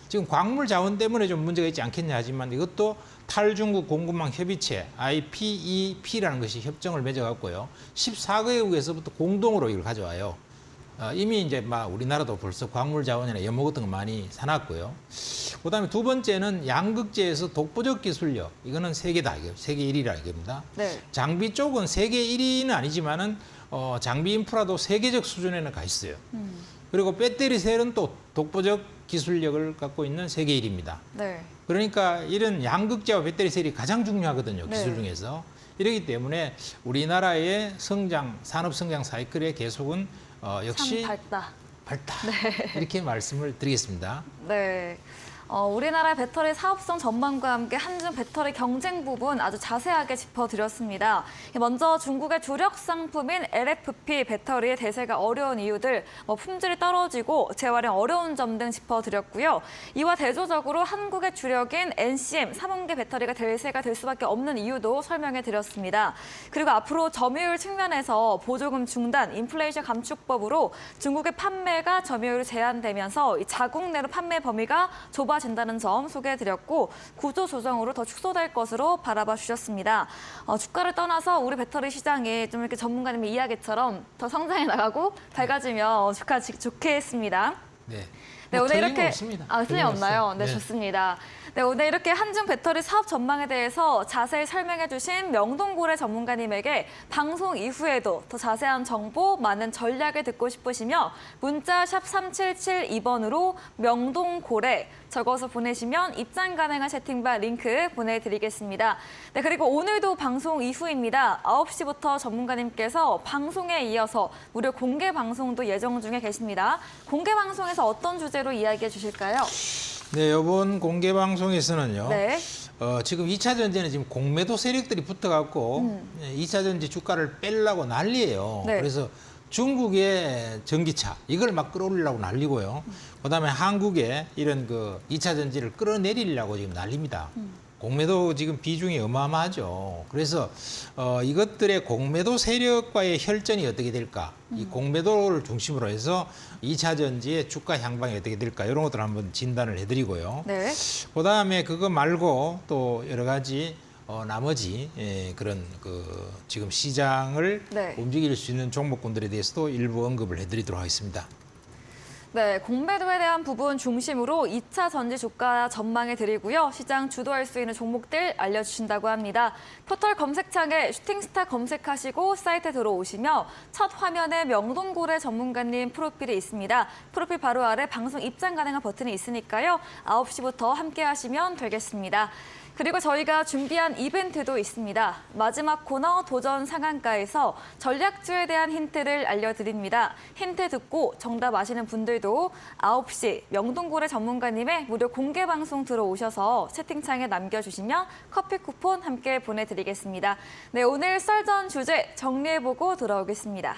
Speaker 2: 지금 광물 자원 때문에 좀 문제가 있지 않겠냐 하지만 이것도 탈중국 공급망 협의체 IPEP라는 것이 협정을 맺어갖고요. 14개국에서부터 공동으로 이걸 가져와요. 이미 이제 막 우리나라도 벌써 광물 자원이나 연못 같은 거 많이 사놨고요. 그다음에 두 번째는 양극재에서 독보적 기술력. 이거는 세계다. 세계 1위라 이겁니다.
Speaker 1: 네.
Speaker 2: 장비 쪽은 세계 1위는 아니지만은 장비 인프라도 세계적 수준에는 가 있어요. 그리고 배터리 셀은 또 독보적 기술력을 갖고 있는 세계 1위입니다.
Speaker 1: 네.
Speaker 2: 그러니까 이런 양극재와 배터리 셀이 가장 중요하거든요.
Speaker 1: 네.
Speaker 2: 기술 중에서. 이러기 때문에 우리나라의 산업 성장 사이클의 계속은 역시
Speaker 1: 참 밝다.
Speaker 2: 이렇게 말씀을 드리겠습니다.
Speaker 1: 네. 우리나라 배터리 사업성 전망과 함께 한중 배터리 경쟁 부분 아주 자세하게 짚어드렸습니다. 먼저 중국의 주력 상품인 LFP 배터리의 대세가 어려운 이유들, 품질이 떨어지고 재활용 어려운 점 등 짚어드렸고요. 이와 대조적으로 한국의 주력인 NCM 3원계 배터리가 대세가 될 수밖에 없는 이유도 설명해드렸습니다. 그리고 앞으로 점유율 측면에서 보조금 중단, 인플레이션 감축법으로 중국의 판매가 점유율이 제한되면서 이 자국 내로 판매 범위가 좁아진다는 점 소개해드렸고 구조 조정으로 더 축소될 것으로 바라봐 주셨습니다. 주가를 떠나서 우리 배터리 시장이 좀 이렇게 전문가님의 이야기처럼 더 성장해 나가고 밝아지면 주가 좋게 했습니다.
Speaker 2: 네.
Speaker 1: 네, 오늘 이렇게
Speaker 2: 없습니다.
Speaker 1: 틀림없나요? 네,
Speaker 2: 네.
Speaker 1: 좋습니다. 네, 오늘 이렇게 한중 배터리 사업 전망에 대해서 자세히 설명해 주신 명동고래 전문가님에게 방송 이후에도 더 자세한 정보, 많은 전략을 듣고 싶으시며 문자 샵 3772번으로 명동고래 적어서 보내시면 입장 가능한 채팅방 링크 보내드리겠습니다. 네, 그리고 오늘도 방송 이후입니다. 9시부터 전문가님께서 방송에 이어서 무료 공개 방송도 예정 중에 계십니다. 공개 방송에서 어떤 주제로 이야기해 주실까요?
Speaker 2: 네, 이번 공개 방송에서는요.
Speaker 1: 네.
Speaker 2: 지금 2차 전지는 지금 공매도 세력들이 붙어갖고 2차 전지 주가를 빼려고 난리예요.
Speaker 1: 네.
Speaker 2: 그래서 중국의 전기차 이걸 막 끌어올리려고 난리고요. 그다음에 한국의 이런 그 2차 전지를 끌어내리려고 지금 난립니다. 공매도 지금 비중이 어마어마하죠. 그래서 이것들의 공매도 세력과의 혈전이 어떻게 될까? 이 공매도를 중심으로 해서 2차 전지의 주가 향방이 어떻게 될까? 이런 것들을 한번 진단을 해드리고요.
Speaker 1: 네.
Speaker 2: 그다음에 그거 말고 또 여러 가지 나머지 그런 그 지금 시장을
Speaker 1: 네.
Speaker 2: 움직일 수 있는 종목군들에 대해서도 일부 언급을 해드리도록 하겠습니다.
Speaker 1: 네, 공매도에 대한 부분 중심으로 2차 전지 주가 전망해 드리고요. 시장 주도할 수 있는 종목들 알려주신다고 합니다. 포털 검색창에 슈팅스타 검색하시고 사이트에 들어오시며 첫 화면에 명동고래 전문가님 프로필이 있습니다. 프로필 바로 아래 방송 입장 가능한 버튼이 있으니까요. 9시부터 함께 하시면 되겠습니다. 그리고 저희가 준비한 이벤트도 있습니다. 마지막 코너 도전 상한가에서 전략주에 대한 힌트를 알려드립니다. 힌트 듣고 정답 아시는 분들도 9시 명동고래 전문가님의 무료 공개 방송 들어오셔서 채팅창에 남겨주시면 커피 쿠폰 함께 보내드리겠습니다. 네, 오늘 썰전 주제 정리해보고 돌아오겠습니다.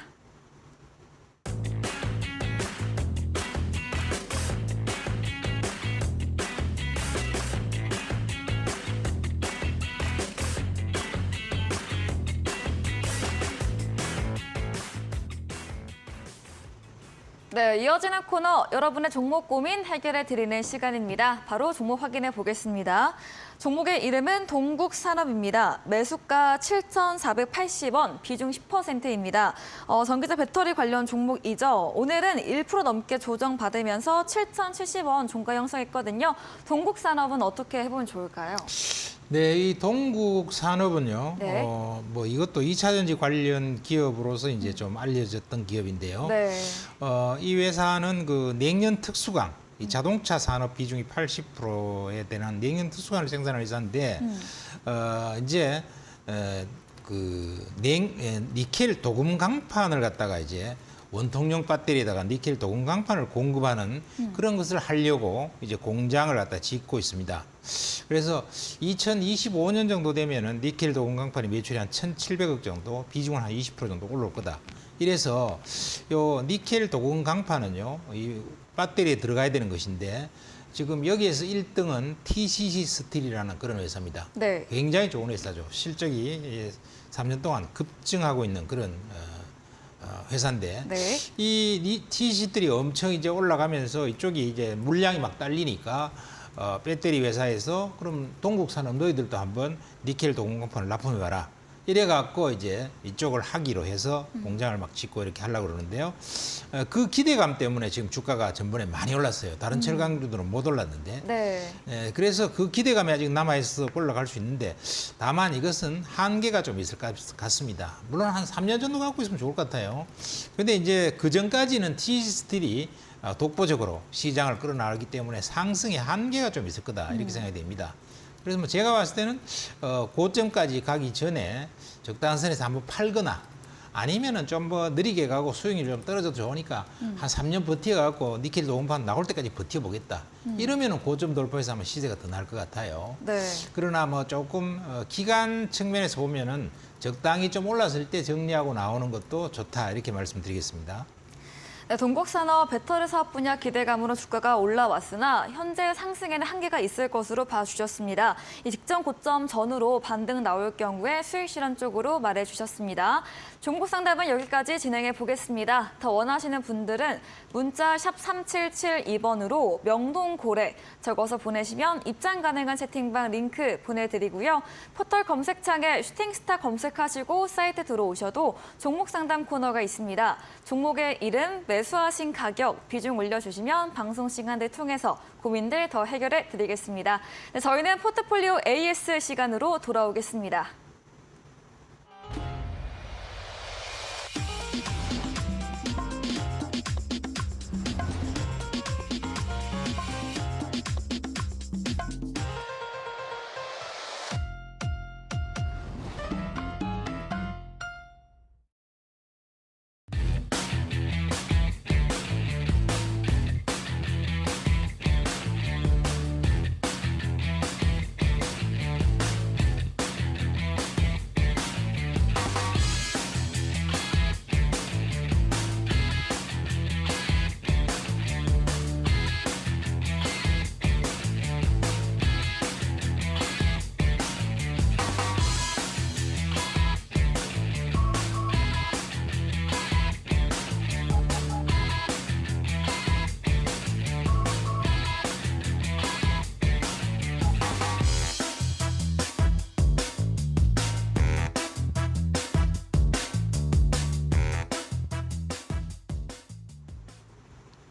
Speaker 1: 네, 이어지는 코너 여러분의 종목 고민 해결해 드리는 시간입니다. 바로 종목 확인해 보겠습니다. 종목의 이름은 동국산업입니다. 매수가 7,480원, 비중 10%입니다. 전기차 배터리 관련 종목이죠. 오늘은 1% 넘게 조정받으면서 7,070원 종가 형성했거든요. 동국산업은 어떻게 해보면 좋을까요?
Speaker 2: 네, 이 동국산업은요.
Speaker 1: 네.
Speaker 2: 뭐 이것도 2차 전지 관련 기업으로서 이제 좀 알려졌던 기업인데요.
Speaker 1: 네.
Speaker 2: 이 회사는 그 냉연 특수강, 이 자동차 산업 비중이 80%에 대한 냉연 특수강을 생산하는 회사인데 이제 그 니켈 도금 강판을 갖다가 이제 원통용 배터리에다가 니켈 도금 강판을 공급하는 그런 것을 하려고 이제 공장을 갖다 짓고 있습니다. 그래서 2025년 정도 되면은 니켈 도금 강판이 매출이 한 1,700억 정도, 비중은 한 20% 정도 올라올 거다. 이래서 요 니켈 도금 강판은요, 이 배터리에 들어가야 되는 것인데 지금 여기에서 1등은 TCC 스틸이라는 그런 회사입니다.
Speaker 1: 네.
Speaker 2: 굉장히 좋은 회사죠. 실적이 3년 동안 급증하고 있는 그런 회사인데
Speaker 1: 네.
Speaker 2: 이 TC들이 엄청 이제 올라가면서 이쪽이 이제 물량이 막 딸리니까 배터리 회사에서 그럼 동국산업 너희들도 한번 니켈 도금강판을 납품해봐라. 이래갖고 이제 이쪽을 하기로 해서 공장을 막 짓고 이렇게 하려고 그러는데요. 그 기대감 때문에 지금 주가가 전번에 많이 올랐어요. 다른 철강주들은 못 올랐는데.
Speaker 1: 네.
Speaker 2: 그래서 그 기대감이 아직 남아있어서 올라갈 수 있는데 다만 이것은 한계가 좀 있을 것 같습니다. 물론 한 3년 정도 갖고 있으면 좋을 것 같아요. 근데 이제 그 전까지는 TC스틸이 독보적으로 시장을 끌어나가기 때문에 상승의 한계가 좀 있을 거다 이렇게 생각이 됩니다. 그래서 뭐 제가 봤을 때는 고점까지 가기 전에 적당한 선에서 한번 팔거나 아니면은 좀 뭐 느리게 가고 수익률이 좀 떨어져도 좋으니까 한 3년 버텨갖고 니켈 도금판 나올 때까지 버텨보겠다. 이러면은 고점 돌파해서 하면 시세가 더 나을 것 같아요.
Speaker 1: 네.
Speaker 2: 그러나 뭐 조금 기간 측면에서 보면은 적당히 좀 올랐을 때 정리하고 나오는 것도 좋다 이렇게 말씀드리겠습니다.
Speaker 1: 네, 동국산업 배터리 사업 분야 기대감으로 주가가 올라왔으나 현재 상승에는 한계가 있을 것으로 봐주셨습니다. 이 직전 고점 전후로 반등 나올 경우에 수익 실현 쪽으로 말해주셨습니다. 종목 상담은 여기까지 진행해 보겠습니다. 더 원하시는 분들은 문자 샵 3772번으로 명동고래 적어서 보내시면 입장 가능한 채팅방 링크 보내드리고요. 포털 검색창에 슈팅스타 검색하시고 사이트 들어오셔도 종목 상담 코너가 있습니다. 종목의 이름, 매수하신 가격, 비중 올려주시면 방송 시간을 통해서 고민들 더 해결해 드리겠습니다. 네, 저희는 포트폴리오 AS 시간으로 돌아오겠습니다.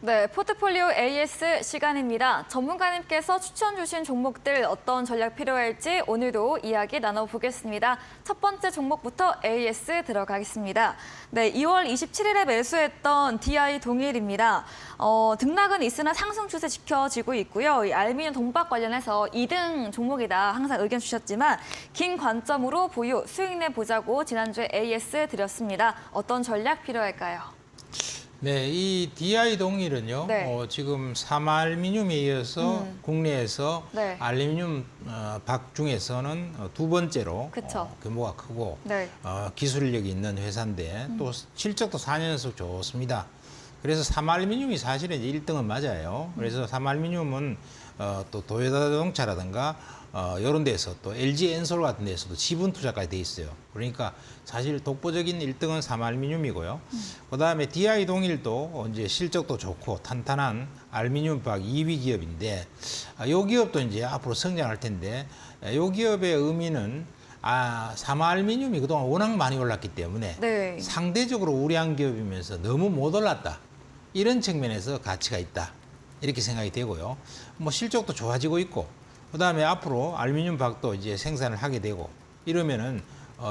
Speaker 1: 네, 포트폴리오 AS 시간입니다. 전문가님께서 추천 주신 종목들 어떤 전략 필요할지 오늘도 이야기 나눠보겠습니다. 첫 번째 종목부터 AS 들어가겠습니다. 네, 2월 27일에 매수했던 DI 동일입니다. 등락은 있으나 상승 추세 지켜지고 있고요. 이 알루미늄 동박 관련해서 2등 종목이다 항상 의견 주셨지만 긴 관점으로 보유, 수익 내 보자고 지난주에 AS 드렸습니다. 어떤 전략 필요할까요?
Speaker 2: 네, 이 DI 동일은요.
Speaker 1: 네.
Speaker 2: 지금 삼알미늄에 이어서 국내에서
Speaker 1: 네.
Speaker 2: 알루미늄 박 중에서는 두 번째로
Speaker 1: 그쵸.
Speaker 2: 규모가 크고
Speaker 1: 네.
Speaker 2: 기술력이 있는 회사인데 또 실적도 4년 연속 좋습니다. 그래서 삼알미늄이 사실은 이제 1등은 맞아요. 그래서 삼알미늄은 또 도요타 자동차라든가 이런 데서 또 LG 엔솔 같은 데서도 지분 투자까지 돼 있어요. 그러니까 사실 독보적인 1등은 삼알미늄이고요. 그다음에 DI 동일도 이제 실적도 좋고 탄탄한 알루미늄 박 2위 기업인데 이 기업도 이제 앞으로 성장할 텐데 이 기업의 의미는 삼알미늄이 그동안 워낙 많이 올랐기 때문에
Speaker 1: 네.
Speaker 2: 상대적으로 우량한 기업이면서 너무 못 올랐다. 이런 측면에서 가치가 있다. 이렇게 생각이 되고요. 뭐 실적도 좋아지고 있고 그다음에 앞으로 알루미늄 박도 이제 생산을 하게 되고 이러면은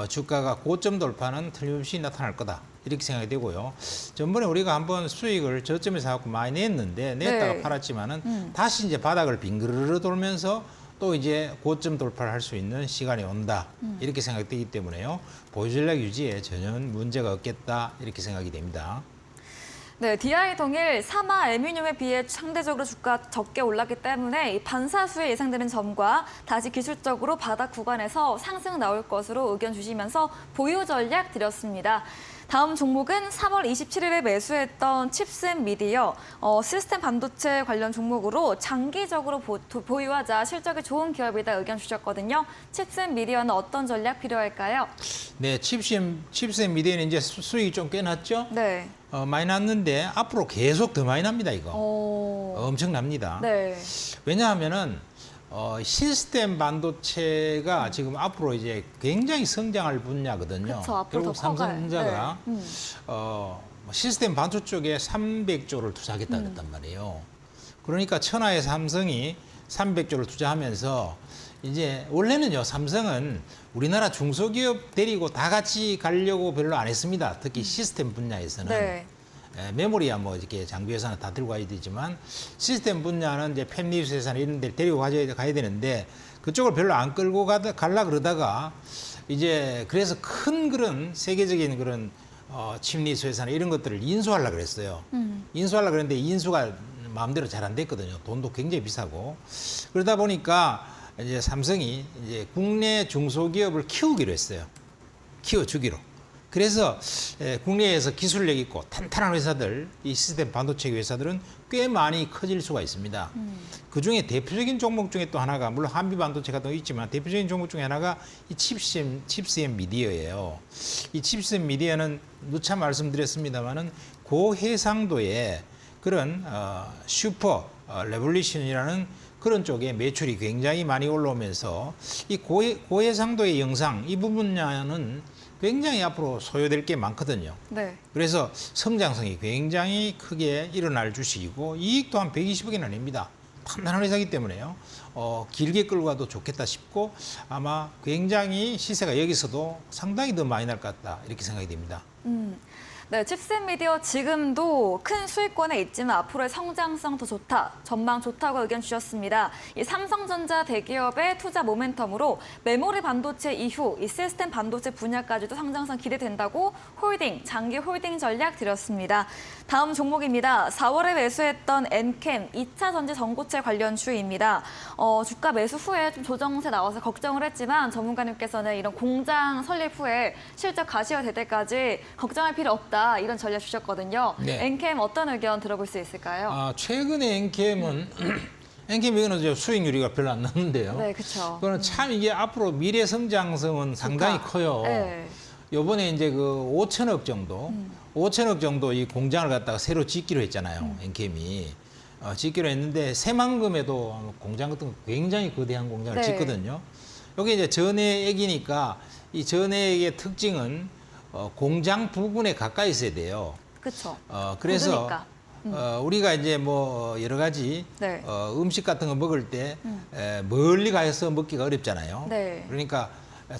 Speaker 2: 주가가 고점 돌파는 틀림없이 나타날 거다. 이렇게 생각이 되고요. 전번에 우리가 한번 수익을 저점에서 갖고 많이 냈는데 냈다가
Speaker 1: 네.
Speaker 2: 팔았지만은 다시 이제 바닥을 빙그르르 돌면서 또 이제 고점 돌파를 할 수 있는 시간이 온다. 이렇게 생각이 되기 때문에요. 보유 전략 유지에 전혀 문제가 없겠다. 이렇게 생각이 됩니다.
Speaker 1: 네, DI 동일 사마 알루미늄에 비해 상대적으로 주가 적게 올랐기 때문에 이 반사수에 예상되는 점과 다시 기술적으로 바닥 구간에서 상승 나올 것으로 의견 주시면서 보유 전략 드렸습니다. 다음 종목은 3월 27일에 매수했던 칩스앤미디어 시스템 반도체 관련 종목으로 장기적으로 보유하자 실적이 좋은 기업이다 의견 주셨거든요. 칩스앤미디어는 어떤 전략 필요할까요?
Speaker 2: 네, 칩스앤미디어는 이제 수익이 좀 꽤 났죠?
Speaker 1: 네.
Speaker 2: 많이 났는데 앞으로 계속 더 많이 납니다, 이거. 엄청납니다.
Speaker 1: 네.
Speaker 2: 왜냐하면은 시스템 반도체가 지금 앞으로 이제 굉장히 성장할 분야거든요.
Speaker 1: 그쵸, 앞으로
Speaker 2: 결국
Speaker 1: 더 커가요.
Speaker 2: 삼성전자가
Speaker 1: 네.
Speaker 2: 시스템 반도체 쪽에 300조를 투자하겠다 그랬단 말이에요. 그러니까 천하의 삼성이 300조를 투자하면서 이제 원래는요, 삼성은 우리나라 중소기업 데리고 다 같이 가려고 별로 안 했습니다. 특히 시스템 분야에서는.
Speaker 1: 네.
Speaker 2: 메모리야 뭐 이렇게 장비 회사는 다 들고 가야 되지만 시스템 분야는 이제 팹리스 회사나 이런 데 데리고 가야 되는데 그쪽을 별로 안 끌고 갈라 그러다가 이제 그래서 큰 그런 세계적인 그런 칩리스 회사나 이런 것들을 인수하려고 그랬어요. 인수하려고 그랬는데 인수가 마음대로 잘 안 됐거든요. 돈도 굉장히 비싸고. 그러다 보니까 이제 삼성이 이제 국내 중소기업을 키우기로 했어요. 키워주기로. 그래서 국내에서 기술력 있고 탄탄한 회사들, 이 시스템 반도체 회사들은 꽤 많이 커질 수가 있습니다. 그중에 대표적인 종목 중에 또 하나가, 물론 한비 반도체가 또 있지만 대표적인 종목 중에 하나가 이 칩스앤미디어예요. 이 칩스앤미디어는 누차 말씀드렸습니다마는 고해상도의 그런 슈퍼 레볼루션이라는 그런 쪽에 매출이 굉장히 많이 올라오면서 이 고해상도의 영상 이 부분야는 굉장히 앞으로 소요될 게 많거든요.
Speaker 1: 네.
Speaker 2: 그래서 성장성이 굉장히 크게 일어날 주식이고 이익도 한 120억이나 냅니다. 탄탄한 회사이기 때문에요. 길게 끌고 가도 좋겠다 싶고 아마 굉장히 시세가 여기서도 상당히 더 많이 날 것 같다 이렇게 생각이 됩니다.
Speaker 1: 네, 칩스앤미디어 지금도 큰 수익권에 있지만 앞으로의 성장성 더 좋다, 전망 좋다고 의견 주셨습니다. 이 삼성전자 대기업의 투자 모멘텀으로 메모리 반도체 이후 이 시스템 반도체 분야까지도 성장성 기대된다고 장기 홀딩 전략 드렸습니다. 다음 종목입니다. 4월에 매수했던 엔캠 2차 전지 전고체 관련 주입니다. 주가 매수 후에 좀 조정세 나와서 걱정을 했지만 전문가님께서는 이런 공장 설립 후에 실적 가시화될 때까지 걱정할 필요 없다. 이런 전략 주셨거든요.
Speaker 2: 네.
Speaker 1: 엔캠 어떤 의견 들어볼 수 있을까요?
Speaker 2: 최근에 엔캠은 엔캠 이거는 수익률이 별로 안 나는데요.
Speaker 1: 네, 그렇죠.
Speaker 2: 그거는 참 이게 앞으로 미래 성장성은 상당히 커요.
Speaker 1: 네.
Speaker 2: 요번에 이제 그 5천억 정도, 5천억 정도 이 공장을 갖다가 새로 짓기로 했잖아요. 엔캠이. 짓기로 했는데 새만금에도 공장 같은 거 굉장히 거대한 공장을
Speaker 1: 네.
Speaker 2: 짓거든요. 여기 이제 전해액이니까 이 전해액의 특징은 공장 부근에 가까이 있어야 돼요.
Speaker 1: 그렇죠.
Speaker 2: 그래서
Speaker 1: 굳으니까.
Speaker 2: 우리가 이제 뭐 여러 가지
Speaker 1: 네.
Speaker 2: 음식 같은 거 먹을 때 멀리 가서 먹기가 어렵잖아요.
Speaker 1: 네.
Speaker 2: 그러니까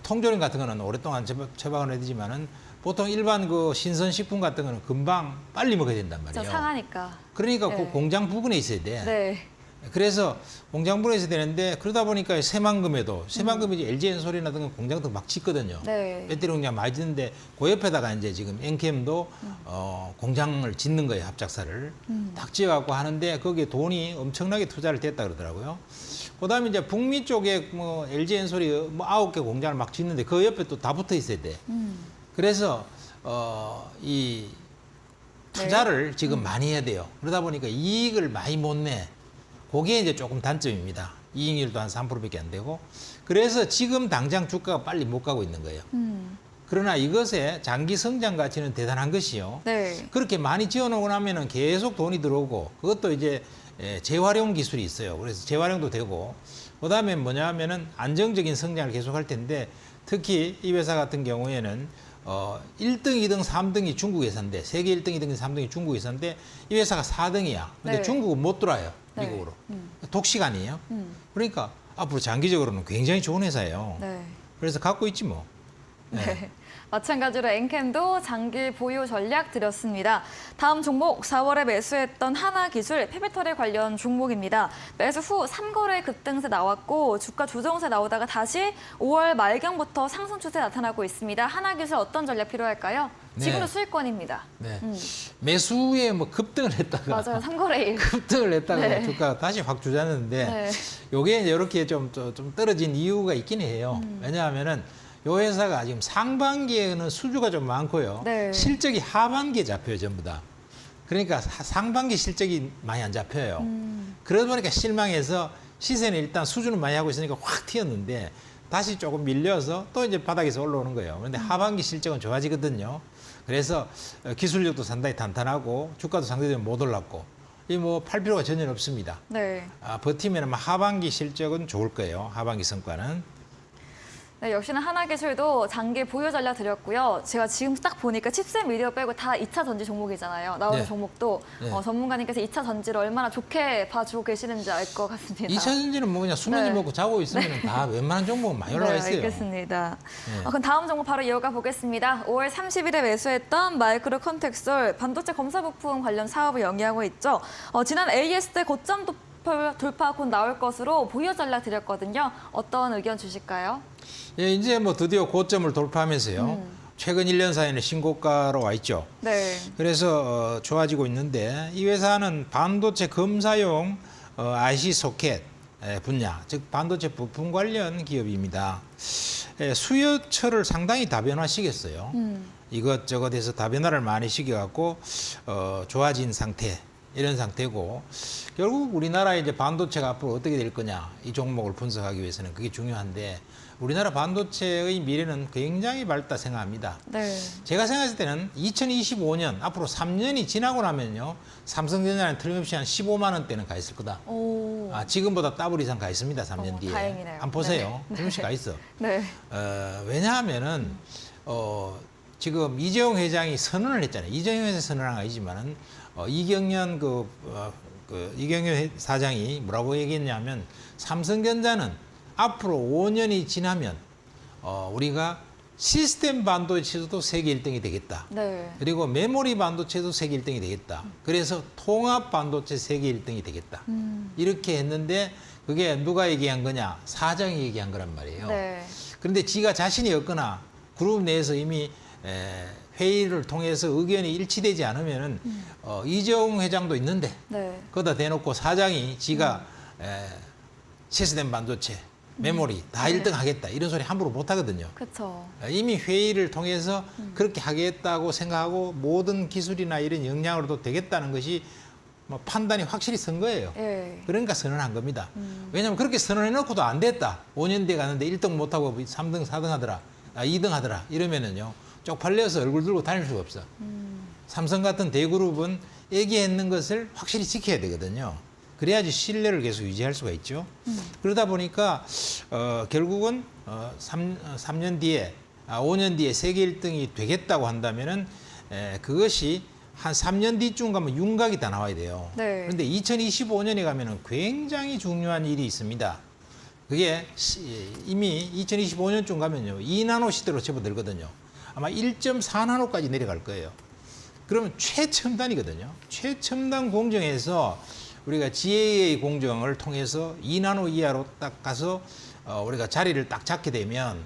Speaker 2: 통조림 같은 거는 오랫동안 처박을 해야 되지만은 보통 일반 그 신선식품 같은 거는 금방 빨리 먹어야 된단
Speaker 1: 저
Speaker 2: 말이에요.
Speaker 1: 상하니까.
Speaker 2: 그러니까
Speaker 1: 네.
Speaker 2: 그 공장 부근에 있어야 돼.
Speaker 1: 네.
Speaker 2: 그래서 공장 부근에 있어야 되는데 그러다 보니까 새만금이 이제 LG엔솔이라든가 공장 같은 거 막 짓거든요.
Speaker 1: 네.
Speaker 2: 배터리 공장 많이 짓는데 그 옆에다가 이제 지금 엔캠도 공장을 짓는 거예요. 합작사를 딱 지어갖고 하는데 거기에 돈이 엄청나게 투자를 됐다 그러더라고요. 그다음에 이제 북미 쪽에 뭐 LG엔솔이 뭐 9개 공장을 막 짓는데 그 옆에 또 다 붙어 있어야 돼. 그래서 이 투자를 지금 많이 해야 돼요. 그러다 보니까 이익을 많이 못 내. 그게 이제 조금 단점입니다. 이익률도 한 3%밖에 안 되고. 그래서 지금 당장 주가가 빨리 못 가고 있는 거예요. 그러나 이것의 장기 성장 가치는 대단한 것이요.
Speaker 1: 네.
Speaker 2: 그렇게 많이 지어놓고 나면은 계속 돈이 들어오고 그것도 이제 재활용 기술이 있어요. 그래서 재활용도 되고 그다음에 뭐냐 하면은 안정적인 성장을 계속할 텐데 특히 이 회사 같은 경우에는 1등, 2등, 3등이 중국 회사인데 세계 1등, 2등, 3등이 중국 회사인데 이 회사가 4등이야. 근데
Speaker 1: 네.
Speaker 2: 중국은 못 들어와요.
Speaker 1: 네.
Speaker 2: 미국으로. 독식 아니에요.
Speaker 1: 음.
Speaker 2: 그러니까 앞으로 장기적으로는 굉장히 좋은 회사예요.
Speaker 1: 네.
Speaker 2: 그래서 갖고 있지 뭐.
Speaker 1: 네. 마찬가지로 엔캠도 장기 보유 전략 드렸습니다. 다음 종목 4월에 매수했던 하나기술 페미터리 관련 종목입니다. 매수 후 3거래 급등세 나왔고 주가 조정세 나오다가 다시 5월 말경부터 상승 추세 나타나고 있습니다. 하나기술 어떤 전략 필요할까요? 지금은
Speaker 2: 네.
Speaker 1: 수익권입니다.
Speaker 2: 네. 매수에 뭐 급등을 했다가
Speaker 1: 맞아요. 3거래일.
Speaker 2: 급등을 했다가
Speaker 1: 네.
Speaker 2: 주가가 다시 확 주저앉는데
Speaker 1: 네.
Speaker 2: 요게 이렇게 좀 떨어진 이유가 있긴 해요. 왜냐하면은 요 회사가 지금 상반기에는 수주가 좀 많고요.
Speaker 1: 네.
Speaker 2: 실적이 하반기에 잡혀요, 전부 다. 그러니까 상반기 실적이 많이 안 잡혀요. 그러다 보니까 실망해서 시세는 일단 수주는 많이 하고 있으니까 확 튀었는데 다시 조금 밀려서 또 이제 바닥에서 올라오는 거예요. 그런데 하반기 실적은 좋아지거든요. 그래서 기술력도 상당히 탄탄하고 주가도 상대적으로 못 올랐고 이 뭐 팔 필요가 전혀 없습니다.
Speaker 1: 네.
Speaker 2: 버티면 하반기 실적은 좋을 거예요. 하반기 성과는.
Speaker 1: 네, 역시나 하나기술도 장기 보유 전략 드렸고요. 제가 지금 딱 보니까 칩셋 미디어 빼고 다 2차 전지 종목이잖아요. 나오는
Speaker 2: 네.
Speaker 1: 종목도
Speaker 2: 네.
Speaker 1: 전문가님께서 2차 전지를 얼마나 좋게 봐주고 계시는지 알 것 같습니다.
Speaker 2: 2차 전지는 뭐 그냥 수면이
Speaker 1: 네.
Speaker 2: 먹고 자고 있으면 다 웬만한 종목은 많이 올라가 있어요.
Speaker 1: 알겠습니다.
Speaker 2: 네.
Speaker 1: 그럼 다음 종목 바로 이어가 보겠습니다. 5월 30일에 매수했던 마이크로 컨텍솔 반도체 검사 부품 관련 사업을 영위하고 있죠. 지난 AS 때 고점 돌파 곧 나올 것으로 보유 전략 드렸거든요. 어떤 의견 주실까요?
Speaker 2: 예, 이제 뭐 드디어 고점을 돌파하면서요. 최근 1년 사이에는 신고가로 와 있죠.
Speaker 1: 네.
Speaker 2: 그래서 좋아지고 있는데 이 회사는 반도체 검사용 IC 소켓 분야, 즉 반도체 부품 관련 기업입니다. 수요처를 상당히 다변화시켰어요. 이것저것 해서 다변화를 많이 시켜갖고 좋아진 상태. 이런 상태고 결국 우리나라의 이제 반도체가 앞으로 어떻게 될 거냐 이 종목을 분석하기 위해서는 그게 중요한데 우리나라 반도체의 미래는 굉장히 밝다 생각합니다.
Speaker 1: 네.
Speaker 2: 제가 생각했을 때는 2025년 앞으로 3년이 지나고 나면요 삼성전자는 틀림없이 한 15만 원대는 가 있을 거다.
Speaker 1: 오.
Speaker 2: 지금보다 더블 이상 가 있습니다. 3년 뒤에.
Speaker 1: 다행이네요.
Speaker 2: 한번 보세요.
Speaker 1: 네.
Speaker 2: 틀림없이 가 있어.
Speaker 1: 네.
Speaker 2: 왜냐하면은 지금 이재용 회장이 선언을 했잖아요. 이재용 회장 선언한 건 아니지만은 이경련 이경련 사장이 뭐라고 얘기했냐면 삼성전자는 앞으로 5년이 지나면 우리가 시스템 반도체도 세계 1등이 되겠다.
Speaker 1: 네.
Speaker 2: 그리고 메모리 반도체도 세계 1등이 되겠다. 그래서 통합 반도체 세계 1등이 되겠다. 이렇게 했는데 그게 누가 얘기한 거냐? 사장이 얘기한 거란 말이에요.
Speaker 1: 네.
Speaker 2: 그런데 지가 자신이 없거나 그룹 내에서 이미 회의를 통해서 의견이 일치되지 않으면은 이재용 회장도 있는데
Speaker 1: 네.
Speaker 2: 거기다 대놓고 사장이 지가 시스템 반도체, 메모리 다 1등 하겠다 이런 소리 함부로 못 하거든요.
Speaker 1: 그렇죠.
Speaker 2: 이미 회의를 통해서 그렇게 하겠다고 생각하고 모든 기술이나 이런 역량으로도 되겠다는 것이 뭐 판단이 확실히 선 거예요.
Speaker 1: 예.
Speaker 2: 그러니까 선언한 겁니다. 왜냐하면 그렇게 선언해놓고도 안 됐다. 5년 뒤에 갔는데 1등 못하고 3등, 4등 하더라. 2등 하더라. 이러면은요. 쪽팔려서 얼굴 들고 다닐 수가 없어. 삼성 같은 대그룹은 얘기했는 것을 확실히 지켜야 되거든요. 그래야지 신뢰를 계속 유지할 수가 있죠. 그러다 보니까 결국은 3년 뒤에 5년 뒤에 세계 1등이 되겠다고 한다면은 그것이 한 3년 뒤쯤 가면 윤곽이 다 나와야 돼요.
Speaker 1: 네.
Speaker 2: 그런데 2025년에 가면은 굉장히 중요한 일이 있습니다. 그게 이미 2025년쯤 가면요. 2나노 시대로 접어들거든요. 아마 1.4나노까지 내려갈 거예요. 그러면 최첨단이거든요. 최첨단 공정에서 우리가 GAA 공정을 통해서 2나노 이하로 딱 가서 우리가 자리를 딱 잡게 되면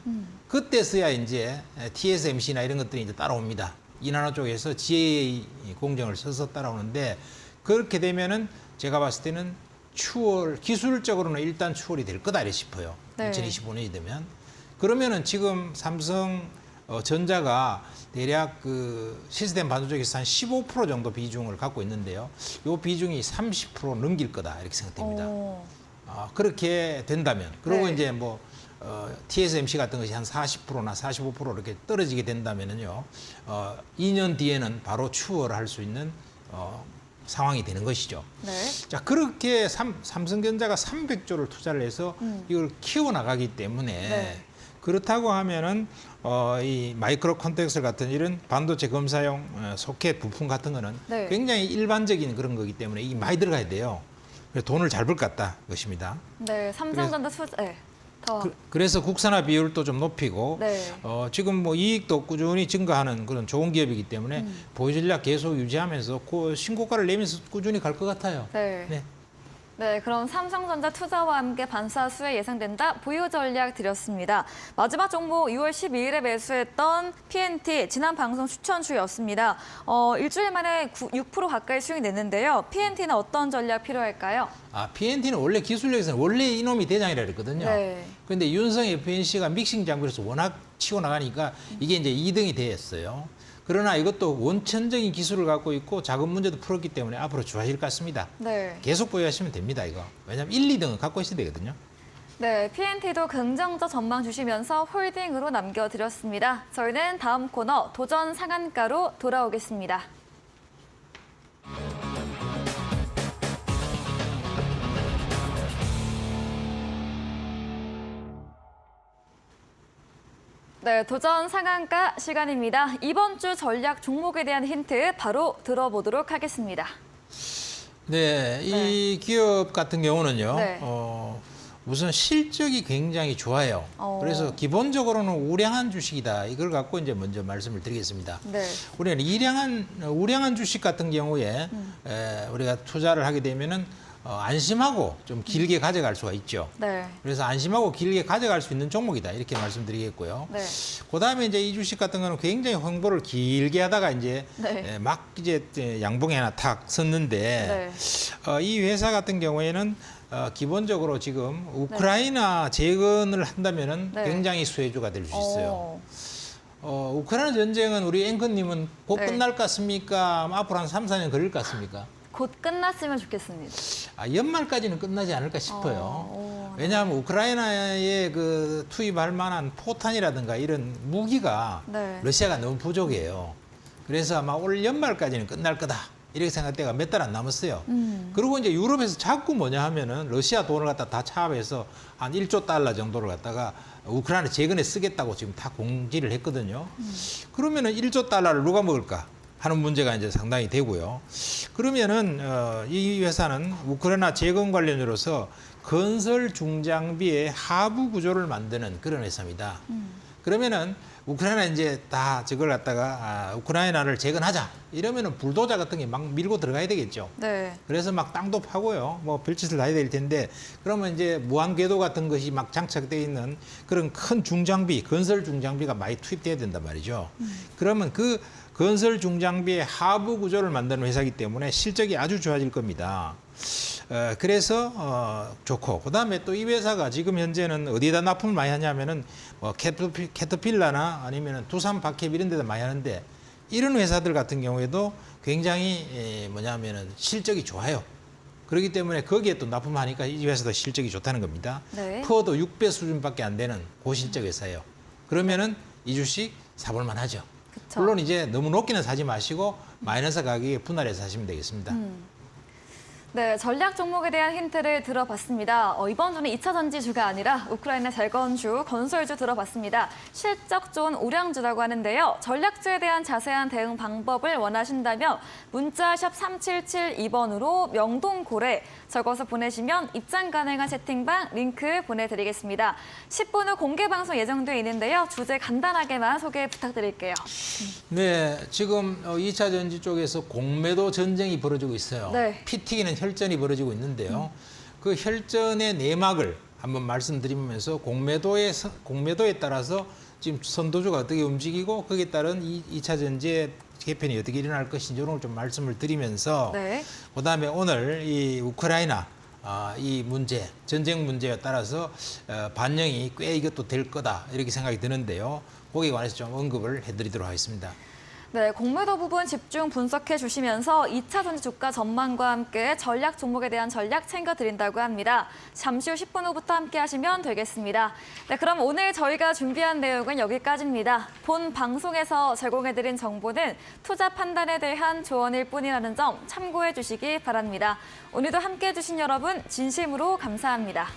Speaker 2: 그때서야 이제 TSMC나 이런 것들이 이제 따라옵니다. 2나노 쪽에서 GAA 공정을 써서 따라오는데 그렇게 되면은 제가 봤을 때는 추월 기술적으로는 일단 추월이 될 거다 이래 싶어요.
Speaker 1: 네.
Speaker 2: 2025년이 되면 그러면은 지금 삼성 전자가 대략 그 시스템 반도체에서 한 15% 정도 비중을 갖고 있는데요. 이 비중이 30% 넘길 거다 이렇게 생각됩니다.
Speaker 1: 오.
Speaker 2: 그렇게 된다면 그리고
Speaker 1: 네.
Speaker 2: 이제 뭐 TSMC 같은 것이 한 40%나 45% 이렇게 떨어지게 된다면은요. 2년 뒤에는 바로 추월을 할 수 있는 상황이 되는 것이죠.
Speaker 1: 네.
Speaker 2: 자, 그렇게 삼성전자가 300조를 투자를 해서 이걸 키워나가기 때문에
Speaker 1: 네.
Speaker 2: 그렇다고 하면은 이 마이크로 컨텍스 같은 이런 반도체 검사용 소켓 부품 같은 거는
Speaker 1: 네.
Speaker 2: 굉장히 일반적인 그런 거기 때문에 이게 많이 들어가야 돼요. 그래서 돈을 잘 벌 것 같다 것입니다.
Speaker 1: 네. 삼성전자 투자. 네. 더.
Speaker 2: 그래서 국산화 비율도 좀 높이고
Speaker 1: 네.
Speaker 2: 지금 뭐 이익도 꾸준히 증가하는 그런 좋은 기업이기 때문에 보유 전략 계속 유지하면서 신고가를 내면서 꾸준히 갈 것 같아요.
Speaker 1: 네.
Speaker 2: 네.
Speaker 1: 네, 그럼 삼성전자 투자와 함께 반사 수혜 예상된다. 보유 전략 드렸습니다. 마지막 종목 6월 12일에 매수했던 PNT 지난 방송 추천주였습니다. 일주일 만에 6% 가까이 수익이 냈는데요. PNT는 어떤 전략 필요할까요?
Speaker 2: PNT는 원래 기술력에서는 원래 이놈이 대장이라 그랬거든요.
Speaker 1: 네.
Speaker 2: 그런데 윤성 FNC가 믹싱 장비로서 워낙 치고 나가니까 이게 이제 2등이 됐어요. 그러나 이것도 원천적인 기술을 갖고 있고 작은 문제도 풀었기 때문에 앞으로 좋아질 것 같습니다.
Speaker 1: 네.
Speaker 2: 계속 보유하시면 됩니다, 이거. 왜냐하면 1, 2등은 갖고 있어야 되거든요.
Speaker 1: 네, PNT도 긍정적 전망 주시면서 홀딩으로 남겨드렸습니다. 저희는 다음 코너 도전 상한가로 돌아오겠습니다. 네, 도전 상한가 시간입니다. 이번 주 전략 종목에 대한 힌트 바로 들어보도록 하겠습니다.
Speaker 2: 네, 이 기업 같은 경우는요.
Speaker 1: 네.
Speaker 2: 우선 실적이 굉장히 좋아요. 그래서 기본적으로는 우량한 주식이다. 이걸 갖고 이제 먼저 말씀을 드리겠습니다.
Speaker 1: 네.
Speaker 2: 우리는 우량한 주식 같은 경우에 우리가 투자를 하게 되면은 안심하고 좀 길게 가져갈 수가 있죠.
Speaker 1: 네.
Speaker 2: 그래서 안심하고 길게 가져갈 수 있는 종목이다. 이렇게 말씀드리겠고요.
Speaker 1: 네.
Speaker 2: 그다음에 이제 이 주식 같은 거는 굉장히 홍보를 길게 하다가 이제
Speaker 1: 네.
Speaker 2: 막 이제 양봉에 하나 탁 섰는데 이 회사 같은 경우에는 기본적으로 지금 우크라이나 재건을 한다면은
Speaker 1: 네.
Speaker 2: 굉장히 수혜주가 될 수 있어요. 우크라이나 전쟁은 우리 앵커님은 곧
Speaker 1: 네.
Speaker 2: 끝날 것 같습니까? 앞으로 한 3, 4년 걸릴 것 같습니까?
Speaker 1: 곧 끝났으면 좋겠습니다.
Speaker 2: 연말까지는 끝나지 않을까 싶어요.
Speaker 1: 네.
Speaker 2: 왜냐하면 우크라이나에 그 투입할 만한 포탄이라든가 이런 무기가
Speaker 1: 네.
Speaker 2: 러시아가 너무 부족해요. 그래서 아마 올 연말까지는 끝날 거다. 이렇게 생각되가 몇 달 안 남았어요. 그리고 이제 유럽에서 자꾸 뭐냐 하면은 러시아 돈을 갖다 다 차압해서 한 1조 달러 정도를 갖다가 우크라이나 재건에 쓰겠다고 지금 다 공지를 했거든요. 그러면은 1조 달러를 누가 먹을까? 하는 문제가 이제 상당히 되고요. 그러면은 이 회사는 우크라이나 재건 관련으로서 건설 중장비의 하부 구조를 만드는 그런 회사입니다. 그러면은 우크라이나 이제 다 저걸 갖다가 우크라이나를 재건하자 이러면은 불도저 같은 게 막 밀고 들어가야 되겠죠.
Speaker 1: 네.
Speaker 2: 그래서 막 땅도 파고요. 뭐 별짓을 다 해야 될 텐데 그러면 이제 무한궤도 같은 것이 막 장착되어 있는 그런 큰 중장비, 건설 중장비가 많이 투입돼야 된단 말이죠. 그러면 그 건설 중장비의 하부 구조를 만드는 회사이기 때문에 실적이 아주 좋아질 겁니다. 그래서 좋고 그다음에 또 이 회사가 지금 현재는 어디에다 납품을 많이 하냐면은 뭐 캐터필라나 아니면은 두산 박캡 이런 데다 많이 하는데 이런 회사들 같은 경우에도 굉장히 뭐냐면은 실적이 좋아요. 그렇기 때문에 거기에 또 납품하니까 이 회사도 실적이 좋다는 겁니다.
Speaker 1: 네.
Speaker 2: 퍼도 6배 수준밖에 안 되는 고실적 회사예요. 그러면은 이 주식 사볼 만하죠.
Speaker 1: 그쵸.
Speaker 2: 물론 이제 너무 높게는 사지 마시고 마이너스 가격에 분할해서 사시면 되겠습니다.
Speaker 1: 네, 전략 종목에 대한 힌트를 들어봤습니다. 이번 주는 2차 전지주가 아니라 우크라이나 재건주, 건설주 들어봤습니다. 실적 좋은 우량주라고 하는데요. 전략주에 대한 자세한 대응 방법을 원하신다면 문자 샵 3772번으로 명동고래 적어서 보내시면 입장 가능한 채팅방 링크 보내드리겠습니다. 10분 후 공개 방송 예정돼 있는데요. 주제 간단하게만 소개 부탁드릴게요.
Speaker 2: 네, 지금 2차 전지 쪽에서 공매도 전쟁이 벌어지고 있어요.
Speaker 1: 네.
Speaker 2: 피 튀기는 혈전이 벌어지고 있는데요. 그 혈전의 내막을 한번 말씀드리면서 공매도에 따라서 지금 선도주가 어떻게 움직이고 거기에 따른 2차 전지의 개편이 어떻게 일어날 것인지 이런 걸 좀 말씀을 드리면서
Speaker 1: 네.
Speaker 2: 그다음에 오늘 이 우크라이나 이 문제, 전쟁 문제에 따라서 반영이 꽤 이것도 될 거다 이렇게 생각이 드는데요. 거기에 관해서 좀 언급을 해드리도록 하겠습니다.
Speaker 1: 네, 공매도 부분 집중 분석해 주시면서 2차 전지 주가 전망과 함께 전략 종목에 대한 전략 챙겨드린다고 합니다. 잠시 후 10분 후부터 함께 하시면 되겠습니다. 네, 그럼 오늘 저희가 준비한 내용은 여기까지입니다. 본 방송에서 제공해드린 정보는 투자 판단에 대한 조언일 뿐이라는 점 참고해 주시기 바랍니다. 오늘도 함께 해주신 여러분 진심으로 감사합니다.